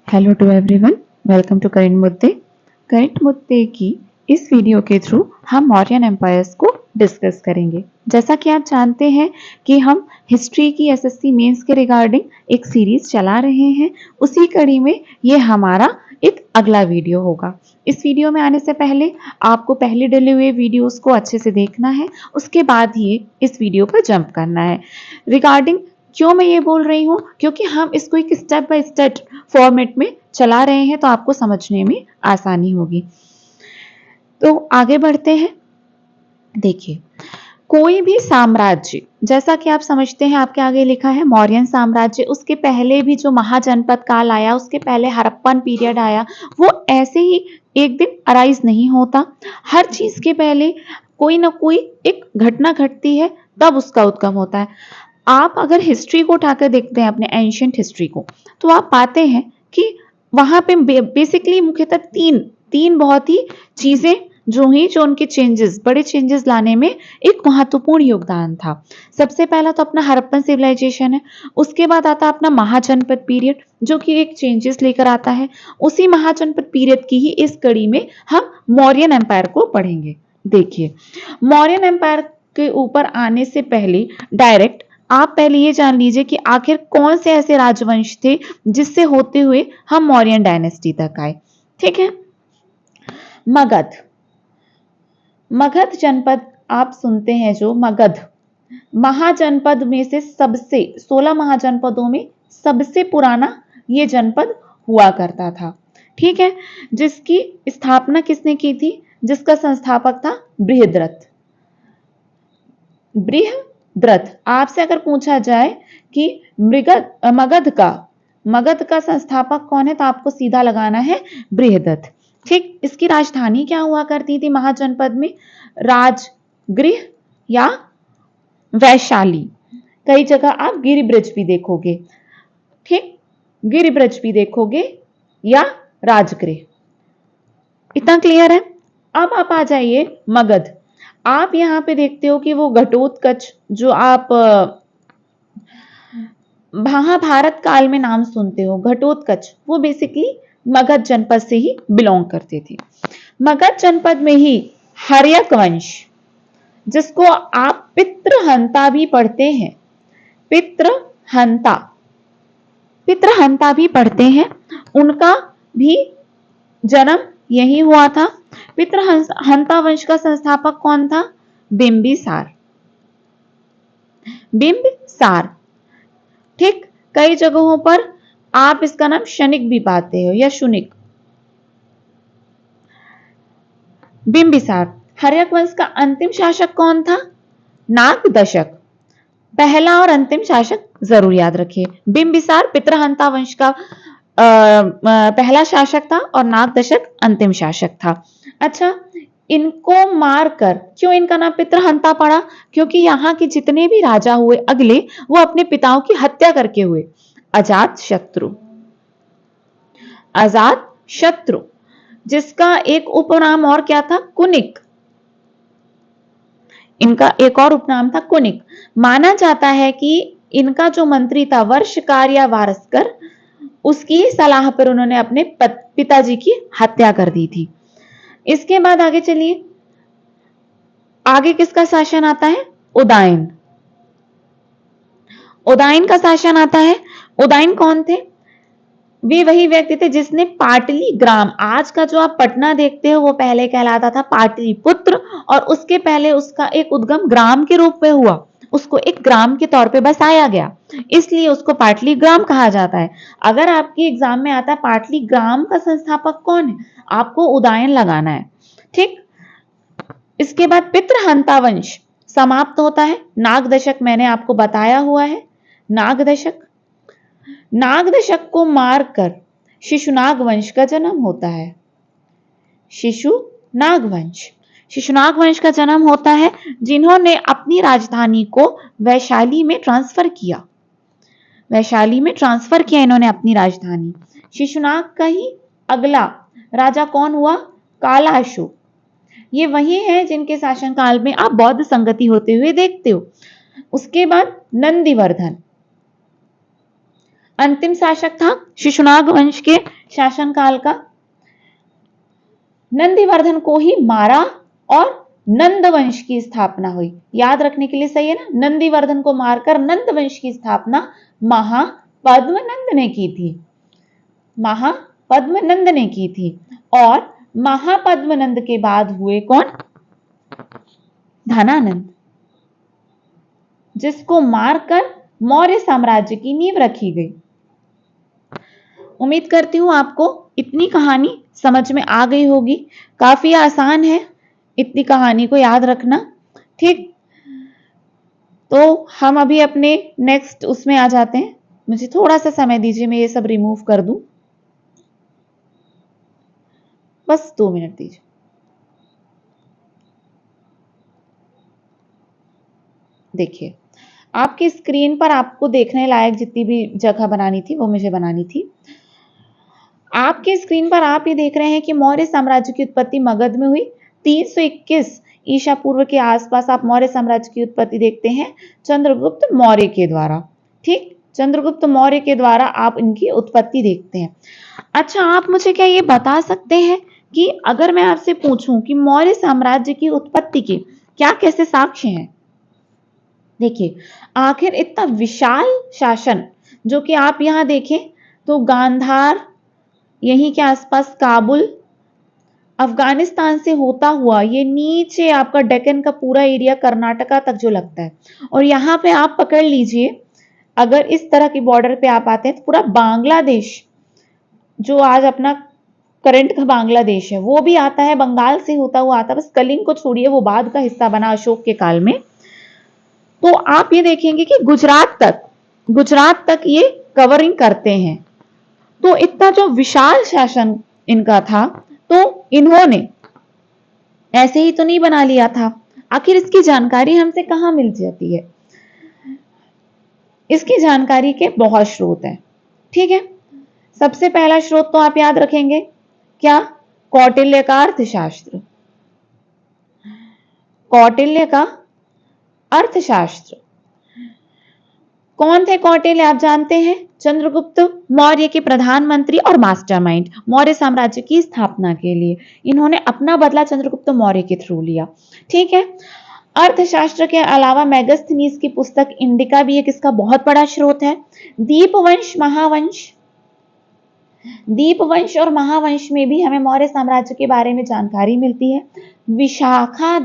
Hello to everyone, welcome to current मुद्दे। Current मुद्दे की इस वीडियो के थ्रू हम मौर्यन एम्पायर्स को डिस्कस करेंगे। जैसा कि आप जानते हैं कि हम हिस्ट्री की एसएससी मेंस के रिगार्डिंग एक सीरीज चला रहे हैं, उसी कड़ी में ये हमारा एक अगला वीडियो होगा। इस वीडियो में आने से पहले आपको पहले डले हुए वीडियोस को अच्छे से देखना है, उसके बाद ही इस वीडियो पर जंप करना है। रिगार्डिंग क्यों मैं ये बोल रही हूँ, क्योंकि हम इसको एक स्टेप बाय स्टेप फॉर्मेट में चला रहे हैं तो आपको समझने में आसानी होगी। तो आगे बढ़ते हैं। देखिए, कोई भी साम्राज्य, जैसा कि आप समझते हैं, आपके आगे लिखा है मौर्यन साम्राज्य, उसके पहले भी जो महाजनपद काल आया, उसके पहले हड़प्पन पीरियड आया, वो ऐसे ही एक दिन अराइज नहीं होता। हर चीज के पहले कोई ना कोई एक घटना घटती है, तब उसका उद्गम होता है। आप अगर हिस्ट्री को उठाकर देखते हैं, अपने एंशियंट हिस्ट्री को, तो आप पाते हैं कि वहां पे बेसिकली मुख्यतः तीन बहुत ही चीजें जो हुई, जो उनके चेंजेस, बड़े चेंजेस लाने में एक महत्वपूर्ण योगदान था। सबसे पहला तो अपना हड़प्पन सिविलाइजेशन है, उसके बाद आता है अपना महाजनपद पीरियड, जो कि एक चेंजेस लेकर आता है। उसी महाजनपद पीरियड की ही इस कड़ी में हम मौर्यन एम्पायर को पढ़ेंगे। देखिए, मौर्यन एम्पायर के ऊपर आने से पहले डायरेक्ट आप पहले ये जान लीजिए कि आखिर कौन से ऐसे राजवंश थे जिससे होते हुए हम मौर्यन डायनेस्टी तक आए। ठीक है। मगध, मगध जनपद आप सुनते हैं, जो मगध महाजनपद में से सबसे 16 महाजनपदों में सबसे पुराना ये जनपद हुआ करता था। ठीक है। जिसकी स्थापना किसने की थी? जिसका संस्थापक था बृहद्रथ। बृहद्रथ। आपसे अगर पूछा जाए कि मगध का संस्थापक कौन है, तो आपको सीधा लगाना है बृहद्रथ। ठीक। इसकी राजधानी क्या हुआ करती थी महाजनपद में? राजगृह या वैशाली। कई जगह आप गिरिब्रज भी देखोगे। ठीक। गिरिब्रज भी देखोगे या राजगृह। इतना क्लियर है। अब आप आ जाइए मगध। आप यहां पे देखते हो कि वो घटोत्कच, जो आप महाभारत काल में नाम सुनते हो, घटोत्कच, वो बेसिकली मगध जनपद से ही बिलोंग करते थे। मगध जनपद में ही हर्यक वंश, जिसको आप पितृहंता भी पढ़ते हैं, पितृहंता पितृहंता भी पढ़ते हैं, उनका भी जन्म यही हुआ था। पितृहंता वंश का संस्थापक कौन था? बिंबिसार। बिंबिसार। ठीक। कई जगहों पर आप इसका नाम शनिक भी पाते हो या शुनिक। बिंबिसार। हर्यक वंश का अंतिम शासक कौन था? नागदशक। पहला और अंतिम शासक जरूर याद रखिए। बिंबिसार पितृहंता वंश का पहला शासक था और नागदशक अंतिम शासक था। अच्छा, इनको मारकर क्यों इनका नाम पितृहंता पड़ा? क्योंकि यहाँ के जितने भी राजा हुए अगले, वो अपने पिताओं की हत्या करके हुए। अजात शत्रु, अजात शत्रु, जिसका एक उपनाम और क्या था? कुनिक। इनका एक और उपनाम था कुनिक। माना जाता है कि इनका जो मंत्री था वर्षकार या वारस्कर, उसकी सलाह पर उन्होंने अपने पिताजी की हत्या कर दी थी। इसके बाद आगे चलिए। आगे किसका शासन आता है? उदयन। उदयन का शासन आता है। उदयन कौन थे? वे वही व्यक्ति थे जिसने पाटली ग्राम, आज का जो आप पटना देखते हो, वो पहले कहलाता था पाटलिपुत्र, और उसके पहले उसका एक उद्गम ग्राम के रूप में हुआ। उसको एक ग्राम के तौर पे बसाया गया, इसलिए उसको पाटली ग्राम कहा जाता है। अगर आपके एग्जाम में आता है पाटली ग्राम का संस्थापक कौन है, आपको उदयन लगाना है। ठीक। इसके बाद पितृहंता वंश समाप्त होता है। नागदशक मैंने आपको बताया हुआ है। नागदशक, नागदशक को मारकर शिशुनाग वंश का जन्म होता है। शिशुनाग वंश, शिशुनाग वंश का जन्म होता है, जिन्होंने अपनी राजधानी को वैशाली में ट्रांसफर किया। वैशाली में ट्रांसफर किया इन्होंने अपनी राजधानी। शिशुनाग का ही अगला राजा कौन हुआ? कालाशोक। ये वही है जिनके शासनकाल में आप बौद्ध संगति होते हुए देखते हो। उसके बाद नंदीवर्धन। अंतिम शासक था शिशुनाग वंश के शासनकाल का। नंदीवर्धन को ही मारा और नंद वंश की स्थापना हुई। याद रखने के लिए सही है ना, नंदीवर्धन को मारकर नंद वंश की स्थापना महापद्मनंद ने की थी। महापद्मनंद ने की थी। और महापद्मनंद के बाद हुए कौन? धनानंद, जिसको मारकर मौर्य साम्राज्य की नींव रखी गई। उम्मीद करती हूं आपको इतनी कहानी समझ में आ गई होगी। काफी आसान है इतनी कहानी को याद रखना। ठीक, तो हम अभी अपने नेक्स्ट उसमें आ जाते हैं। मुझे थोड़ा सा समय दीजिए, मैं ये सब रिमूव कर दूं, बस 2 मिनट दीजिए। देखिए, आपकी स्क्रीन पर आपको देखने लायक जितनी भी जगह बनानी थी वो मुझे बनानी थी। आपके स्क्रीन पर आप ये देख रहे हैं कि मौर्य साम्राज्य की उत्पत्ति मगध में हुई। 321 ईसा पूर्व के आसपास आप मौर्य साम्राज्य की उत्पत्ति देखते हैं चंद्रगुप्त मौर्य के द्वारा। ठीक, चंद्रगुप्त मौर्य के द्वारा आप इनकी उत्पत्ति देखते हैं। अच्छा, आप मुझे क्या ये बता सकते हैं कि अगर मैं आपसे पूछूं कि मौर्य साम्राज्य की उत्पत्ति के क्या कैसे साक्ष्य हैं? देखिए, आखिर इतना विशाल शासन, जो कि आप यहां देखें तो गांधार, यहीं के आसपास काबुल, अफगानिस्तान से होता हुआ ये नीचे आपका डेक्कन का पूरा एरिया कर्नाटका तक जो लगता है, और यहां पे आप पकड़ लीजिए, अगर इस तरह की बॉर्डर पे आप आते हैं तो पूरा बांग्लादेश, जो आज अपना करंट का बांग्लादेश है, वो भी आता है, बंगाल से होता हुआ आता है। बस कलिंग को छोड़िए, वो बाद का हिस्सा बना अशोक के काल में। तो आप ये देखेंगे कि गुजरात तक ये कवरिंग करते हैं। तो इतना जो विशाल शासन इनका था, तो इन्होंने ऐसे ही तो नहीं बना लिया था। आखिर इसकी जानकारी हमसे कहां मिल जाती है? इसकी जानकारी के बहुत स्रोत हैं। ठीक है, सबसे पहला स्रोत तो आप याद रखेंगे क्या? कौटिल्य का अर्थशास्त्र। कौटिल्य का अर्थशास्त्र। कौन थे कौटिल्य? आप जानते हैं, चंद्रगुप्त मौर्य के प्रधानमंत्री और मास्टरमाइंड मौर्य साम्राज्य की स्थापना के लिए। इन्होंने अपना बदला चंद्रगुप्त मौर्य के थ्रू लिया। ठीक है, अर्थशास्त्र के अलावा मेगास्थनीज की पुस्तक इंडिका भी एक इसका बहुत बड़ा स्रोत है। दीपवंश, महावंश, दीपवंश और महावंश में भी हमें मौर्य साम्राज्य के बारे में जानकारी मिलती है। विशाखा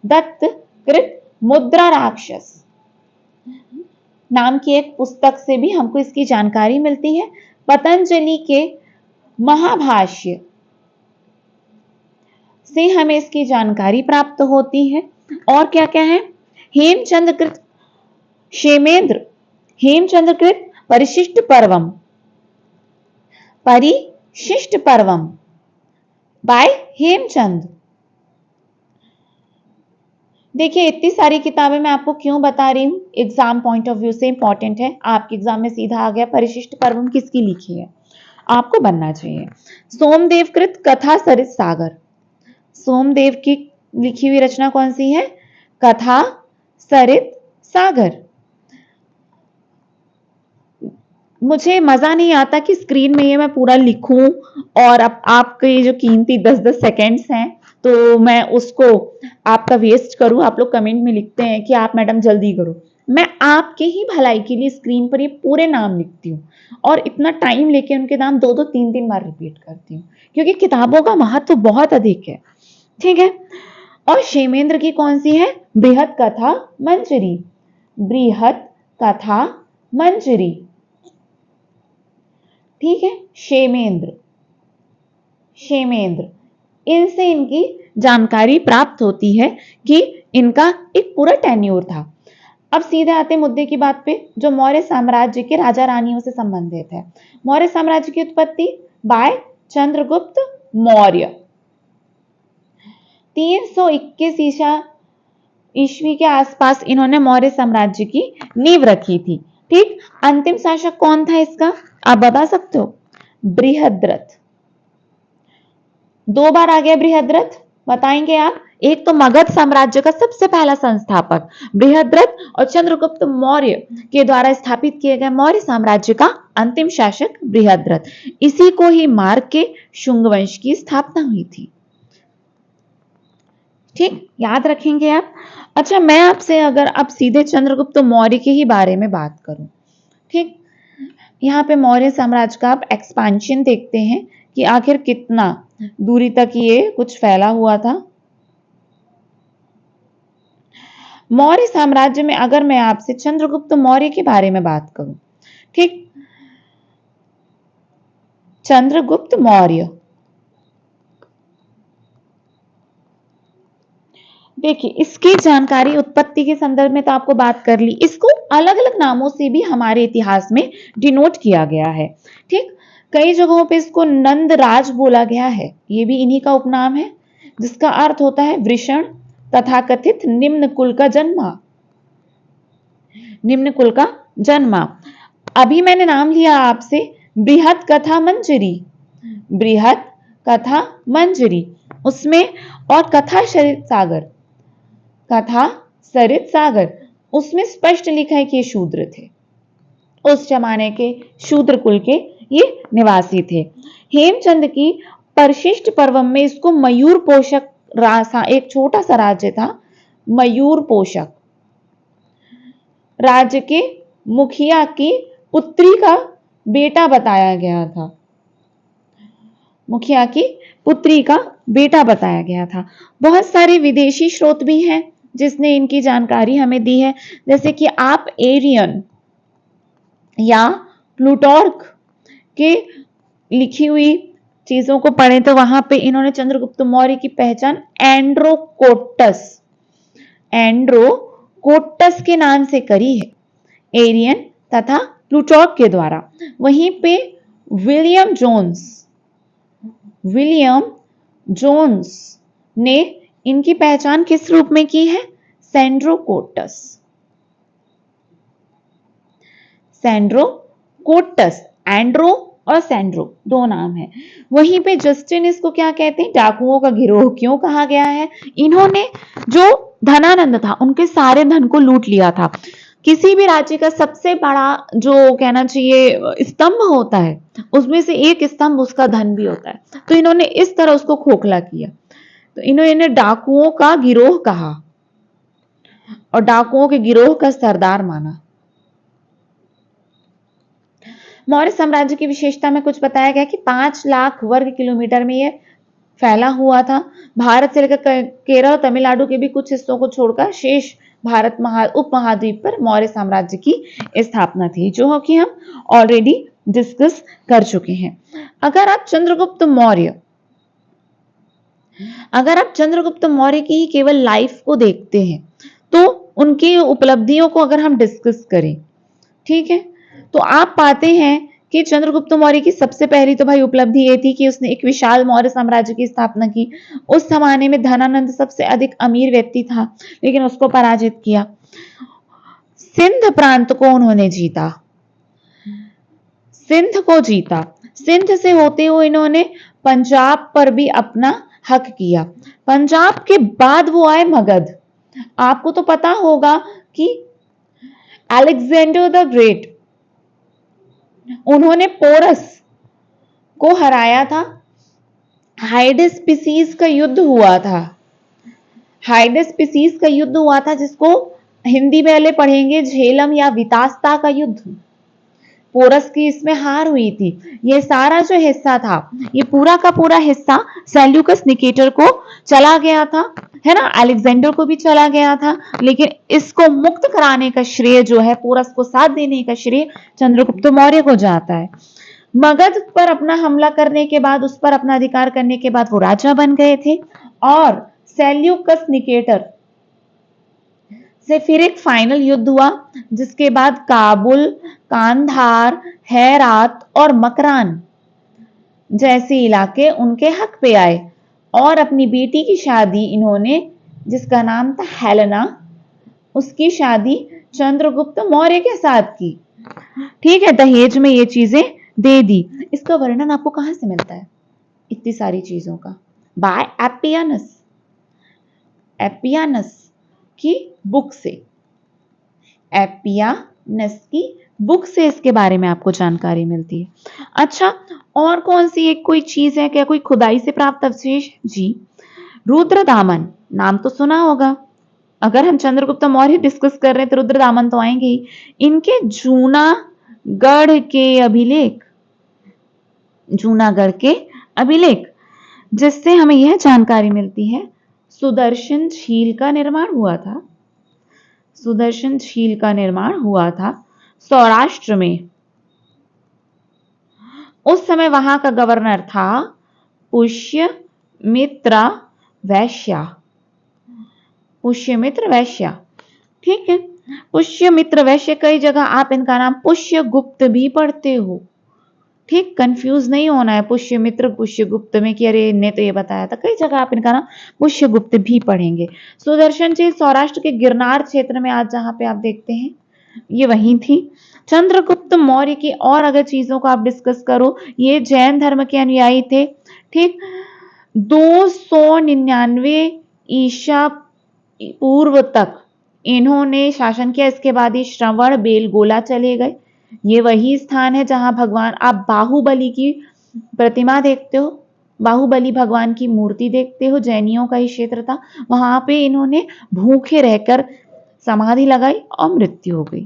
दत्तकृत मुद्रा राक्षस नाम की एक पुस्तक से भी हमको इसकी जानकारी मिलती है। पतंजलि के महाभाष्य से हमें इसकी जानकारी प्राप्त होती है। और क्या क्या है? हेमचंद्रकृत परिशिष्ट पर्वम बाय हेमचंद। देखिए, इतनी सारी किताबें मैं आपको क्यों बता रही हूं, एग्जाम पॉइंट ऑफ व्यू से इंपॉर्टेंट है। आपके एग्जाम में सीधा आ गया परिशिष्ट पर्वम किसकी लिखी है, आपको बनना चाहिए। सोमदेवकृत कथा सरित सागर। सोमदेव की लिखी हुई रचना कौन सी है? कथा सरित सागर। मुझे मजा नहीं आता कि स्क्रीन में ये मैं पूरा लिखूं और अब आपके ये जो कीमती 10-10 सेकेंड्स हैं तो मैं उसको आपका वेस्ट करूं। आप लोग कमेंट में लिखते हैं कि आप मैडम जल्दी करो, मैं आपके ही भलाई के लिए स्क्रीन पर ये पूरे नाम लिखती हूँ और इतना टाइम लेके उनके नाम 2-2 3-3 बार रिपीट करती हूँ, क्योंकि किताबों का महत्व बहुत अधिक है। ठीक है, और क्षेमेंद्र की कौन सी है? बृहत कथा मंजरी। बृहत कथा मंजरी। ठीक है, क्षेमेंद्र इनसे इनकी जानकारी प्राप्त होती है कि इनका एक पूरा टेन्योर था। अब सीधे आते मुद्दे की बात पे, जो मौर्य साम्राज्य के राजा रानियों से संबंधित है। मौर्य साम्राज्य की उत्पत्ति बाय चंद्रगुप्त मौर्य। 321 ईस्वी के आसपास इन्होंने मौर्य साम्राज्य की नींव रखी थी। ठीक, अंतिम शासक कौन था इसका, आप बता सकते हो? बृहद्रथ। 2 बार आ गया बृहद्रथ, बताएंगे आप एक तो मगध साम्राज्य का सबसे पहला संस्थापक बृहद्रथ और चंद्रगुप्त मौर्य के द्वारा स्थापित किए गए मौर्य साम्राज्य का अंतिम शासक बृहद्रथ, इसी को ही मार के शुंग वंश की स्थापना हुई थी। ठीक, याद रखेंगे आप। अच्छा, मैं आपसे अगर अब सीधे चंद्रगुप्त मौर्य के ही बारे में बात करूं, ठीक, यहाँ पे मौर्य साम्राज्य का आप एक्सपांशन देखते हैं कि आखिर कितना दूरी तक ये कुछ फैला हुआ था। मौर्य साम्राज्य में अगर मैं आपसे चंद्रगुप्त मौर्य के बारे में बात करूं, ठीक, चंद्रगुप्त मौर्य, देखिए इसकी जानकारी उत्पत्ति के संदर्भ में तो आपको बात कर ली, इसको अलग अलग नामों से भी हमारे इतिहास में डिनोट किया गया है। ठीक, कई जगहों पे इसको नंदराज बोला गया है, ये भी इन्हीं का उपनाम है, जिसका अर्थ होता है वृषण, तथाकथित निम्न कुल का जन्मा, निम्न कुल का जन्मा। अभी मैंने नाम लिया आपसे बृहत कथा मंजरी, बृहत कथा मंजरी, उसमें और कथा सरित सागर, कथा सरित सागर, उसमें स्पष्ट लिखा है कि ये शूद्र थे, उस जमाने के शूद्र कुल के ये निवासी थे। हेमचंद की परिशिष्ट पर्व में इसको मयूर पोषक रासा, एक छोटा सा राज्य था मयूर पोषक, राज्य के मुखिया की पुत्री का बेटा बताया गया था, मुखिया की पुत्री का बेटा बताया गया था। बहुत सारे विदेशी स्रोत भी हैं जिसने इनकी जानकारी हमें दी है, जैसे कि आप एरियन या प्लूटोर्क के लिखी हुई चीजों को पढ़ें तो वहां पे इन्होंने चंद्रगुप्त मौर्य की पहचान एंड्रोकोटस, एंड्रोकोटस के नाम से करी है, एरियन तथा प्लूटोर्क के द्वारा। वहीं पे विलियम जोन्स, विलियम जोन्स ने इनकी पहचान किस रूप में की है? सेंड्रोकोटस, सेंड्रोकोटस, एंड्रो और सेंड्रो दो नाम है। वहीं पे जस्टिन इसको क्या कहते हैं? डाकुओं का गिरोह क्यों कहा गया है? इन्होंने जो धनानंद था उनके सारे धन को लूट लिया था। किसी भी राज्य का सबसे बड़ा जो कहना चाहिए स्तंभ होता है, उसमें से एक स्तंभ उसका धन भी होता है, तो इन्होंने इस तरह उसको खोखला किया, तो इन्होंने डाकुओं का गिरोह कहा और डाकुओं के गिरोह का सरदार माना। मौर्य साम्राज्य की विशेषता में कुछ बताया गया कि 5 लाख वर्ग किलोमीटर में यह फैला हुआ था। भारत से लेकर केरल, तमिलनाडु के भी कुछ हिस्सों को छोड़कर शेष भारत उपमहाद्वीप पर मौर्य साम्राज्य की स्थापना थी, जो कि हम ऑलरेडी डिस्कस कर चुके हैं। अगर आप चंद्रगुप्त मौर्य की ही केवल लाइफ को देखते हैं तो उनकी उपलब्धियों को अगर हम डिस्कस करें, ठीक है, तो आप पाते हैं कि चंद्रगुप्त मौर्य की सबसे पहली तो भाई उपलब्धि ये थी कि उसने एक विशाल मौर्य साम्राज्य की स्थापना की। उस जमाने में धनानंद सबसे अधिक अमीर व्यक्ति था, लेकिन उसको पराजित किया। सिंध प्रांत को उन्होंने जीता, सिंध को जीता, सिंध से होते हुए इन्होंने पंजाब पर भी अपना हक किया। पंजाब के बाद वो आए मगध। आपको तो पता होगा कि अलेक्जेंडर द ग्रेट, उन्होंने पोरस को हराया था। हाइडेस्पिसीज का युद्ध हुआ था, हाइडेस्पिसीज का युद्ध हुआ था, जिसको हिंदी में पहले पढ़ेंगे झेलम या वितास्ता का युद्ध। पोरस की इसमें हार हुई थी। ये सारा जो हिस्सा था, ये पूरा का पूरा हिस्सा सेल्यूकस निकेटर को चला गया था, है ना, अलेक्जेंडर को भी चला गया था, लेकिन इसको मुक्त कराने का श्रेय जो है, पोरस को साथ देने का श्रेय चंद्रगुप्त मौर्य को जाता है। मगध पर अपना हमला करने के बाद, उस पर अपना अधिकार करने के बाद वो राजा बन गए थे, और सेल्यूकस निकेटर से फिर एक फाइनल युद्ध हुआ, जिसके बाद काबुल, कांधार, हेरात और मकरान जैसे इलाके उनके हक पे आए, और अपनी बेटी की शादी इन्होंने, जिसका नाम था हेलेना, उसकी शादी चंद्रगुप्त मौर्य के साथ की। ठीक है, दहेज में ये चीजें दे दी। इसका वर्णन आपको कहां से मिलता है इतनी सारी चीजों का? बाय एपियनस। एपियानस की बुक से, एपियानस की बुक से इसके बारे में आपको जानकारी मिलती है। अच्छा, और कौन सी एक कोई चीज है क्या, कोई खुदाई से प्राप्त अवशेष? जी, रुद्रदामन, नाम तो सुना होगा। अगर हम चंद्रगुप्त मौर्य डिस्कस कर रहे हैं तो रुद्रदामन तो आएंगे ही। इनके जूनागढ़ के अभिलेख, जूनागढ़ के अभिलेख, जिससे हमें यह जानकारी मिलती है सुदर्शन झील का निर्माण हुआ था, सुदर्शन झील का निर्माण हुआ था सौराष्ट्र में। उस समय वहां का गवर्नर था पुष्यमित्र वैश्य, पुष्यमित्र वैश्य। ठीक है, पुष्यमित्र वैश्य, कई जगह आप इनका नाम पुष्यगुप्त भी पढ़ते हो। ठीक, कंफ्यूज नहीं होना है पुष्यमित्र पुष्यगुप्त में कि अरे इनने तो ये बताया था, कई जगह आप इनका नाम पुष्यगुप्त भी पढ़ेंगे। सुदर्शन झील सौराष्ट्र के गिरनार क्षेत्र में आज जहां पे आप देखते हैं, ये वहीं थी। चंद्रगुप्त मौर्य की और अगर चीजों को आप डिस्कस करो, ये जैन धर्म के अनुयायी थे। ठीक, 299 ईसा पूर्व तक इन्होंने शासन किया। इसके बाद ही श्रवण बेलगोला चले गए। ये वही स्थान है जहां भगवान, आप बाहुबली की प्रतिमा देखते हो, बाहुबली भगवान की मूर्ति देखते हो, जैनियों का ही क्षेत्र था। वहां पे इन्होंने भूखे रहकर समाधि लगाई और मृत्यु हो गई।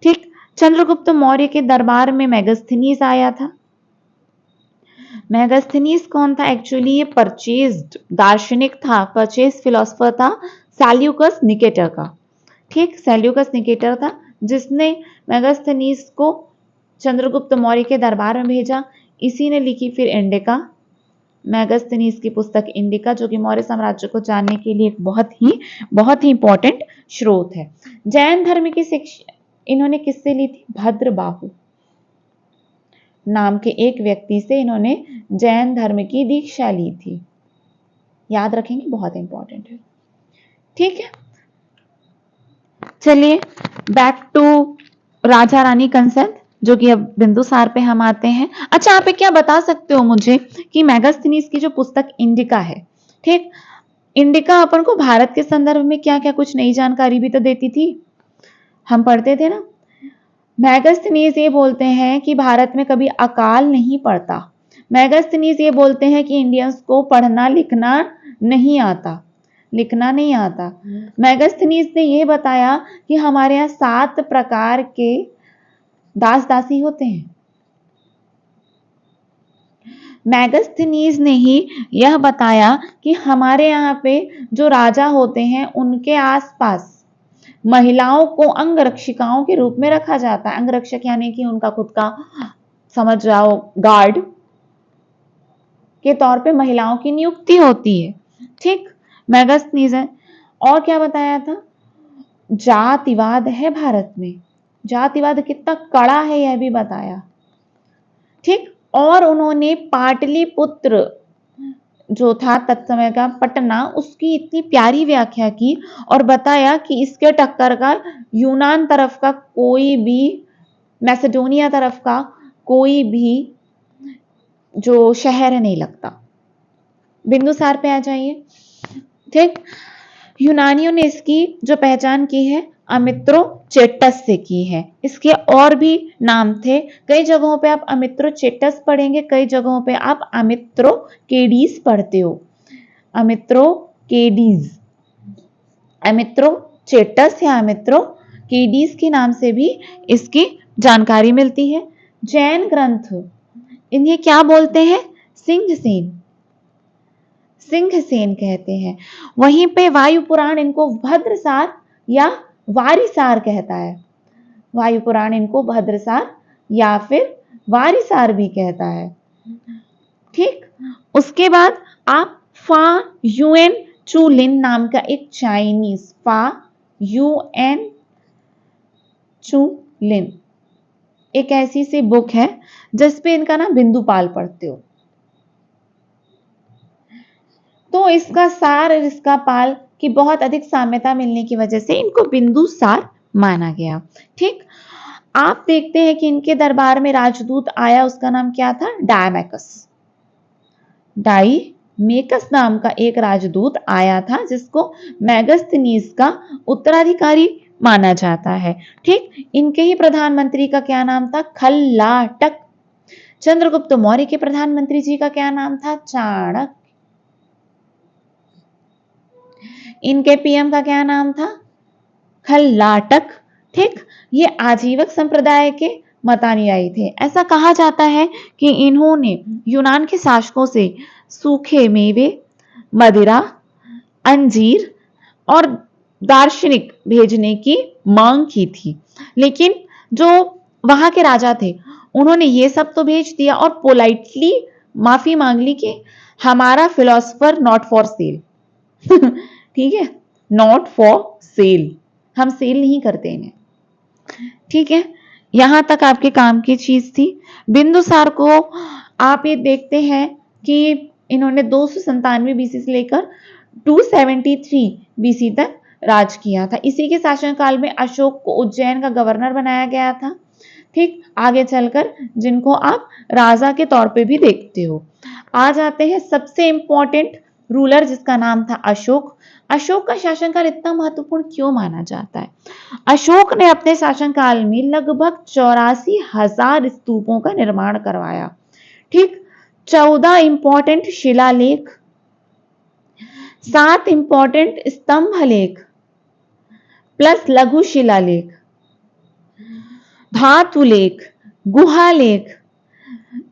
ठीक, चंद्रगुप्त मौर्य के दरबार में मेगास्थनीज आया था। मेगास्थनीज कौन था? एक्चुअली ये परचेज्ड दार्शनिक था, परचेज फिलोसफर था सैल्यूकस निकेटर का। ठीक, सैल्यूकस निकेटर था जिसने मेगास्थनीज को चंद्रगुप्त मौर्य के दरबार में भेजा। इसी ने लिखी फिर इंडिका, मेगास्थनीज की पुस्तक इंडिका, जो कि मौर्य साम्राज्य को जानने के लिए एक बहुत ही इंपॉर्टेंट स्रोत है। जैन धर्म की शिक्षा इन्होंने किससे ली थी? भद्रबाहु नाम के एक व्यक्ति से इन्होंने जैन धर्म की दीक्षा ली थी। याद रखेंगे, बहुत इंपॉर्टेंट है। ठीक है, चलिए बैक टू राजा रानी कंसन, जो कि अब बिंदुसार पे हम आते हैं। अच्छा, आप क्या बता सकते हो मुझे कि मेगास्थनीज की जो पुस्तक इंडिका है, ठीक, इंडिका अपन को भारत के संदर्भ में क्या क्या कुछ नई जानकारी भी तो देती थी, हम पढ़ते थे ना। मेगास्थनीज ये बोलते हैं कि भारत में कभी अकाल नहीं पड़ता। मेगास्थनीज ये बोलते हैं कि इंडियंस को पढ़ना लिखना नहीं आता, लिखना नहीं आता। मेगास्थनीज ने यह बताया कि हमारे यहाँ 7 प्रकार के दास दासी होते हैं। मेगास्थनीज ने ही यह बताया कि हमारे यहाँ पे जो राजा होते हैं उनके आसपास महिलाओं को अंगरक्षिकाओं के रूप में रखा जाता है। अंगरक्षक यानी कि उनका खुद का, समझ जाओ, गार्ड के तौर पे महिलाओं की नियुक्ति होती है। ठीक, मेगास्थनीज है। और क्या बताया था? जातिवाद है भारत में, जातिवाद कितना कड़ा है यह भी बताया। ठीक, और उन्होंने पाटलिपुत्र जो था तत्समय का पटना, उसकी इतनी प्यारी व्याख्या की और बताया कि इसके टक्कर का यूनान तरफ का कोई भी, मैसेडोनिया तरफ का कोई भी जो शहर है नहीं लगता। बिंदुसार पे आ जाइए। ठीक, यूनानियों ने इसकी जो पहचान की है अमित्रोचेटस से की है। इसके और भी नाम थे, कई जगहों पे आप अमित्रोचेटस पढ़ेंगे, कई जगहों पे आप अमित्रोकेडीज पढ़ते हो। अमित्रोकेडीज, अमित्रोचेटस या अमित्रोकेडीज के नाम से भी इसकी जानकारी मिलती है। जैन ग्रंथ इन्हें क्या बोलते हैं? सिंहसेन, सिंहसेन कहते हैं। वहीं पे वायु पुराण इनको भद्रसार या वारिसार कहता है। वायु पुराण इनको भद्रसार या फिर वारिसार भी कहता है। ठीक, उसके बाद आप फा यूएन चूलिन नाम का एक चाइनीज, फा यूएन चूलिन, एक ऐसी सी बुक है जिसपे इनका नाम बिंदुपाल पढ़ते हो। तो इसका सार और इसका पाल की बहुत अधिक साम्यता मिलने की वजह से इनको बिंदुसार माना गया। ठीक, आप देखते हैं कि इनके दरबार में राजदूत आया, उसका नाम क्या था? डायमैकस, डायमैकस। मेकस नाम का एक राजदूत आया था जिसको मेगास्थनीज का उत्तराधिकारी माना जाता है। ठीक, इनके ही प्रधानमंत्री का क्या नाम था? खल्लाटक। चंद्रगुप्त मौर्य के प्रधानमंत्री जी का क्या नाम था? चाणक्य। इनके पीएम का क्या नाम था? खल्लाटक। ठीक, ये आजीवक संप्रदाय के मतानुयायी थे। ऐसा कहा जाता है कि इन्होंने यूनान के शासकों से सूखे मेवे, मदिरा, अंजीर और दार्शनिक भेजने की मांग की थी, लेकिन जो वहां के राजा थे उन्होंने ये सब तो भेज दिया और पोलाइटली माफी मांग ली कि हमारा फिलोसफर नॉट फॉर सेल। ठीक है, नॉट फॉर सेल, हम सेल नहीं करते इन्हें। ठीक है, यहां तक आपके काम की चीज थी। बिंदुसार को आप ये देखते हैं कि इन्होंने 297 बीसी से लेकर 273 बीसी तक राज किया था। इसी के शासनकाल में अशोक को उज्जैन का गवर्नर बनाया गया था। ठीक, आगे चलकर जिनको आप राजा के तौर पे भी देखते हो। आ जाते हैं सबसे इंपॉर्टेंट रूलर जिसका नाम था अशोक। अशोक का शासनकाल इतना महत्वपूर्ण क्यों माना जाता है? अशोक ने अपने शासनकाल में लगभग 84,000 स्तूपों का निर्माण करवाया। ठीक, 14 इंपॉर्टेंट शिलालेख, 7 इंपॉर्टेंट स्तंभ लेख प्लस लघु शिलालेख, धातु लेख, गुहा लेख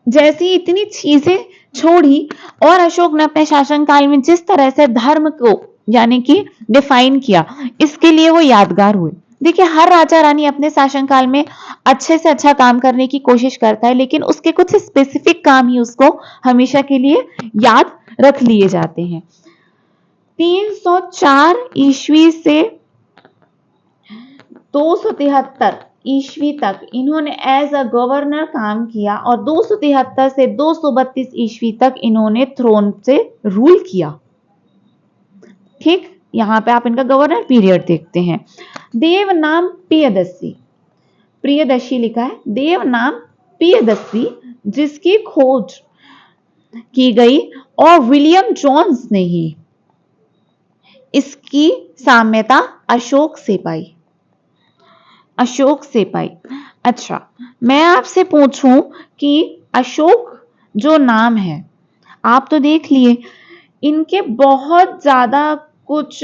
जैसी इतनी चीजें छोड़ी। और अशोक ने अपने शासनकाल में जिस तरह से धर्म को यानी कि डिफाइन किया, इसके लिए वो यादगार हुए। देखिए, हर राजा रानी अपने शासनकाल में अच्छे से अच्छा काम करने की कोशिश करता है, लेकिन उसके कुछ स्पेसिफिक काम ही उसको हमेशा के लिए याद रख लिए जाते हैं। 304 ईस्वी से 273 ईस्वी तक इन्होंने एज अ गवर्नर काम किया और 273 से 232 ईस्वी तक इन्होंने थ्रोन से रूल किया। ठीक, यहां पे आप इनका गवर्नर पीरियड देखते हैं। देव नाम प्रियदर्शी, प्रियदर्शी लिखा है, देव नाम प्रियदर्शी जिसकी खोज की गई और विलियम जोन्स ने ही इसकी साम्यता अशोक से पाई, अशोक से पाई। अच्छा, मैं आपसे पूछूं कि अशोक जो नाम है, आप तो देख लिए इनके बहुत ज्यादा कुछ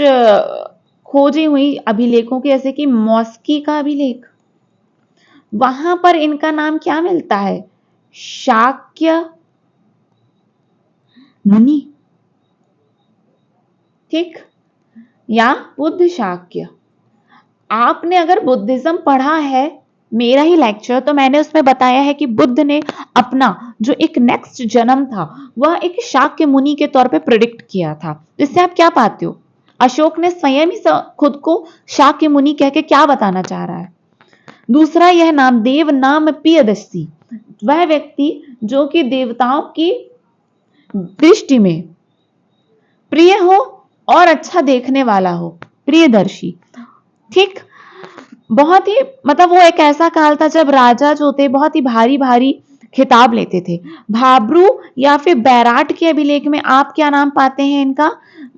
खोजी हुई अभिलेखों के, जैसे कि मॉस्की का अभिलेख, वहां पर इनका नाम क्या मिलता है? शाक्य मुनि। ठीक, या बुद्ध शाक्य। आपने अगर बुद्धिज्म पढ़ा है, मेरा ही लेक्चर, तो मैंने उसमें बताया है कि बुद्ध ने अपना जो एक नेक्स्ट जन्म था वह एक शाक्य मुनि के तौर पे प्रिडिक्ट किया था। इससे आप क्या पाते हो? अशोक ने स्वयं ही खुद को शाक्य मुनि कह के क्या बताना चाह रहा है? दूसरा, यह नाम देव नाम प्रियदर्शी, वह व्यक्ति जो कि देवताओं की दृष्टि में प्रिय हो और अच्छा देखने वाला हो, प्रियदर्शी। ठीक, बहुत ही मतलब वो एक ऐसा काल था जब राजा जो थे बहुत ही भारी भारी खिताब लेते थे। भाब्रू या फिर बैराट के अभिलेख में आप क्या नाम पाते हैं इनका?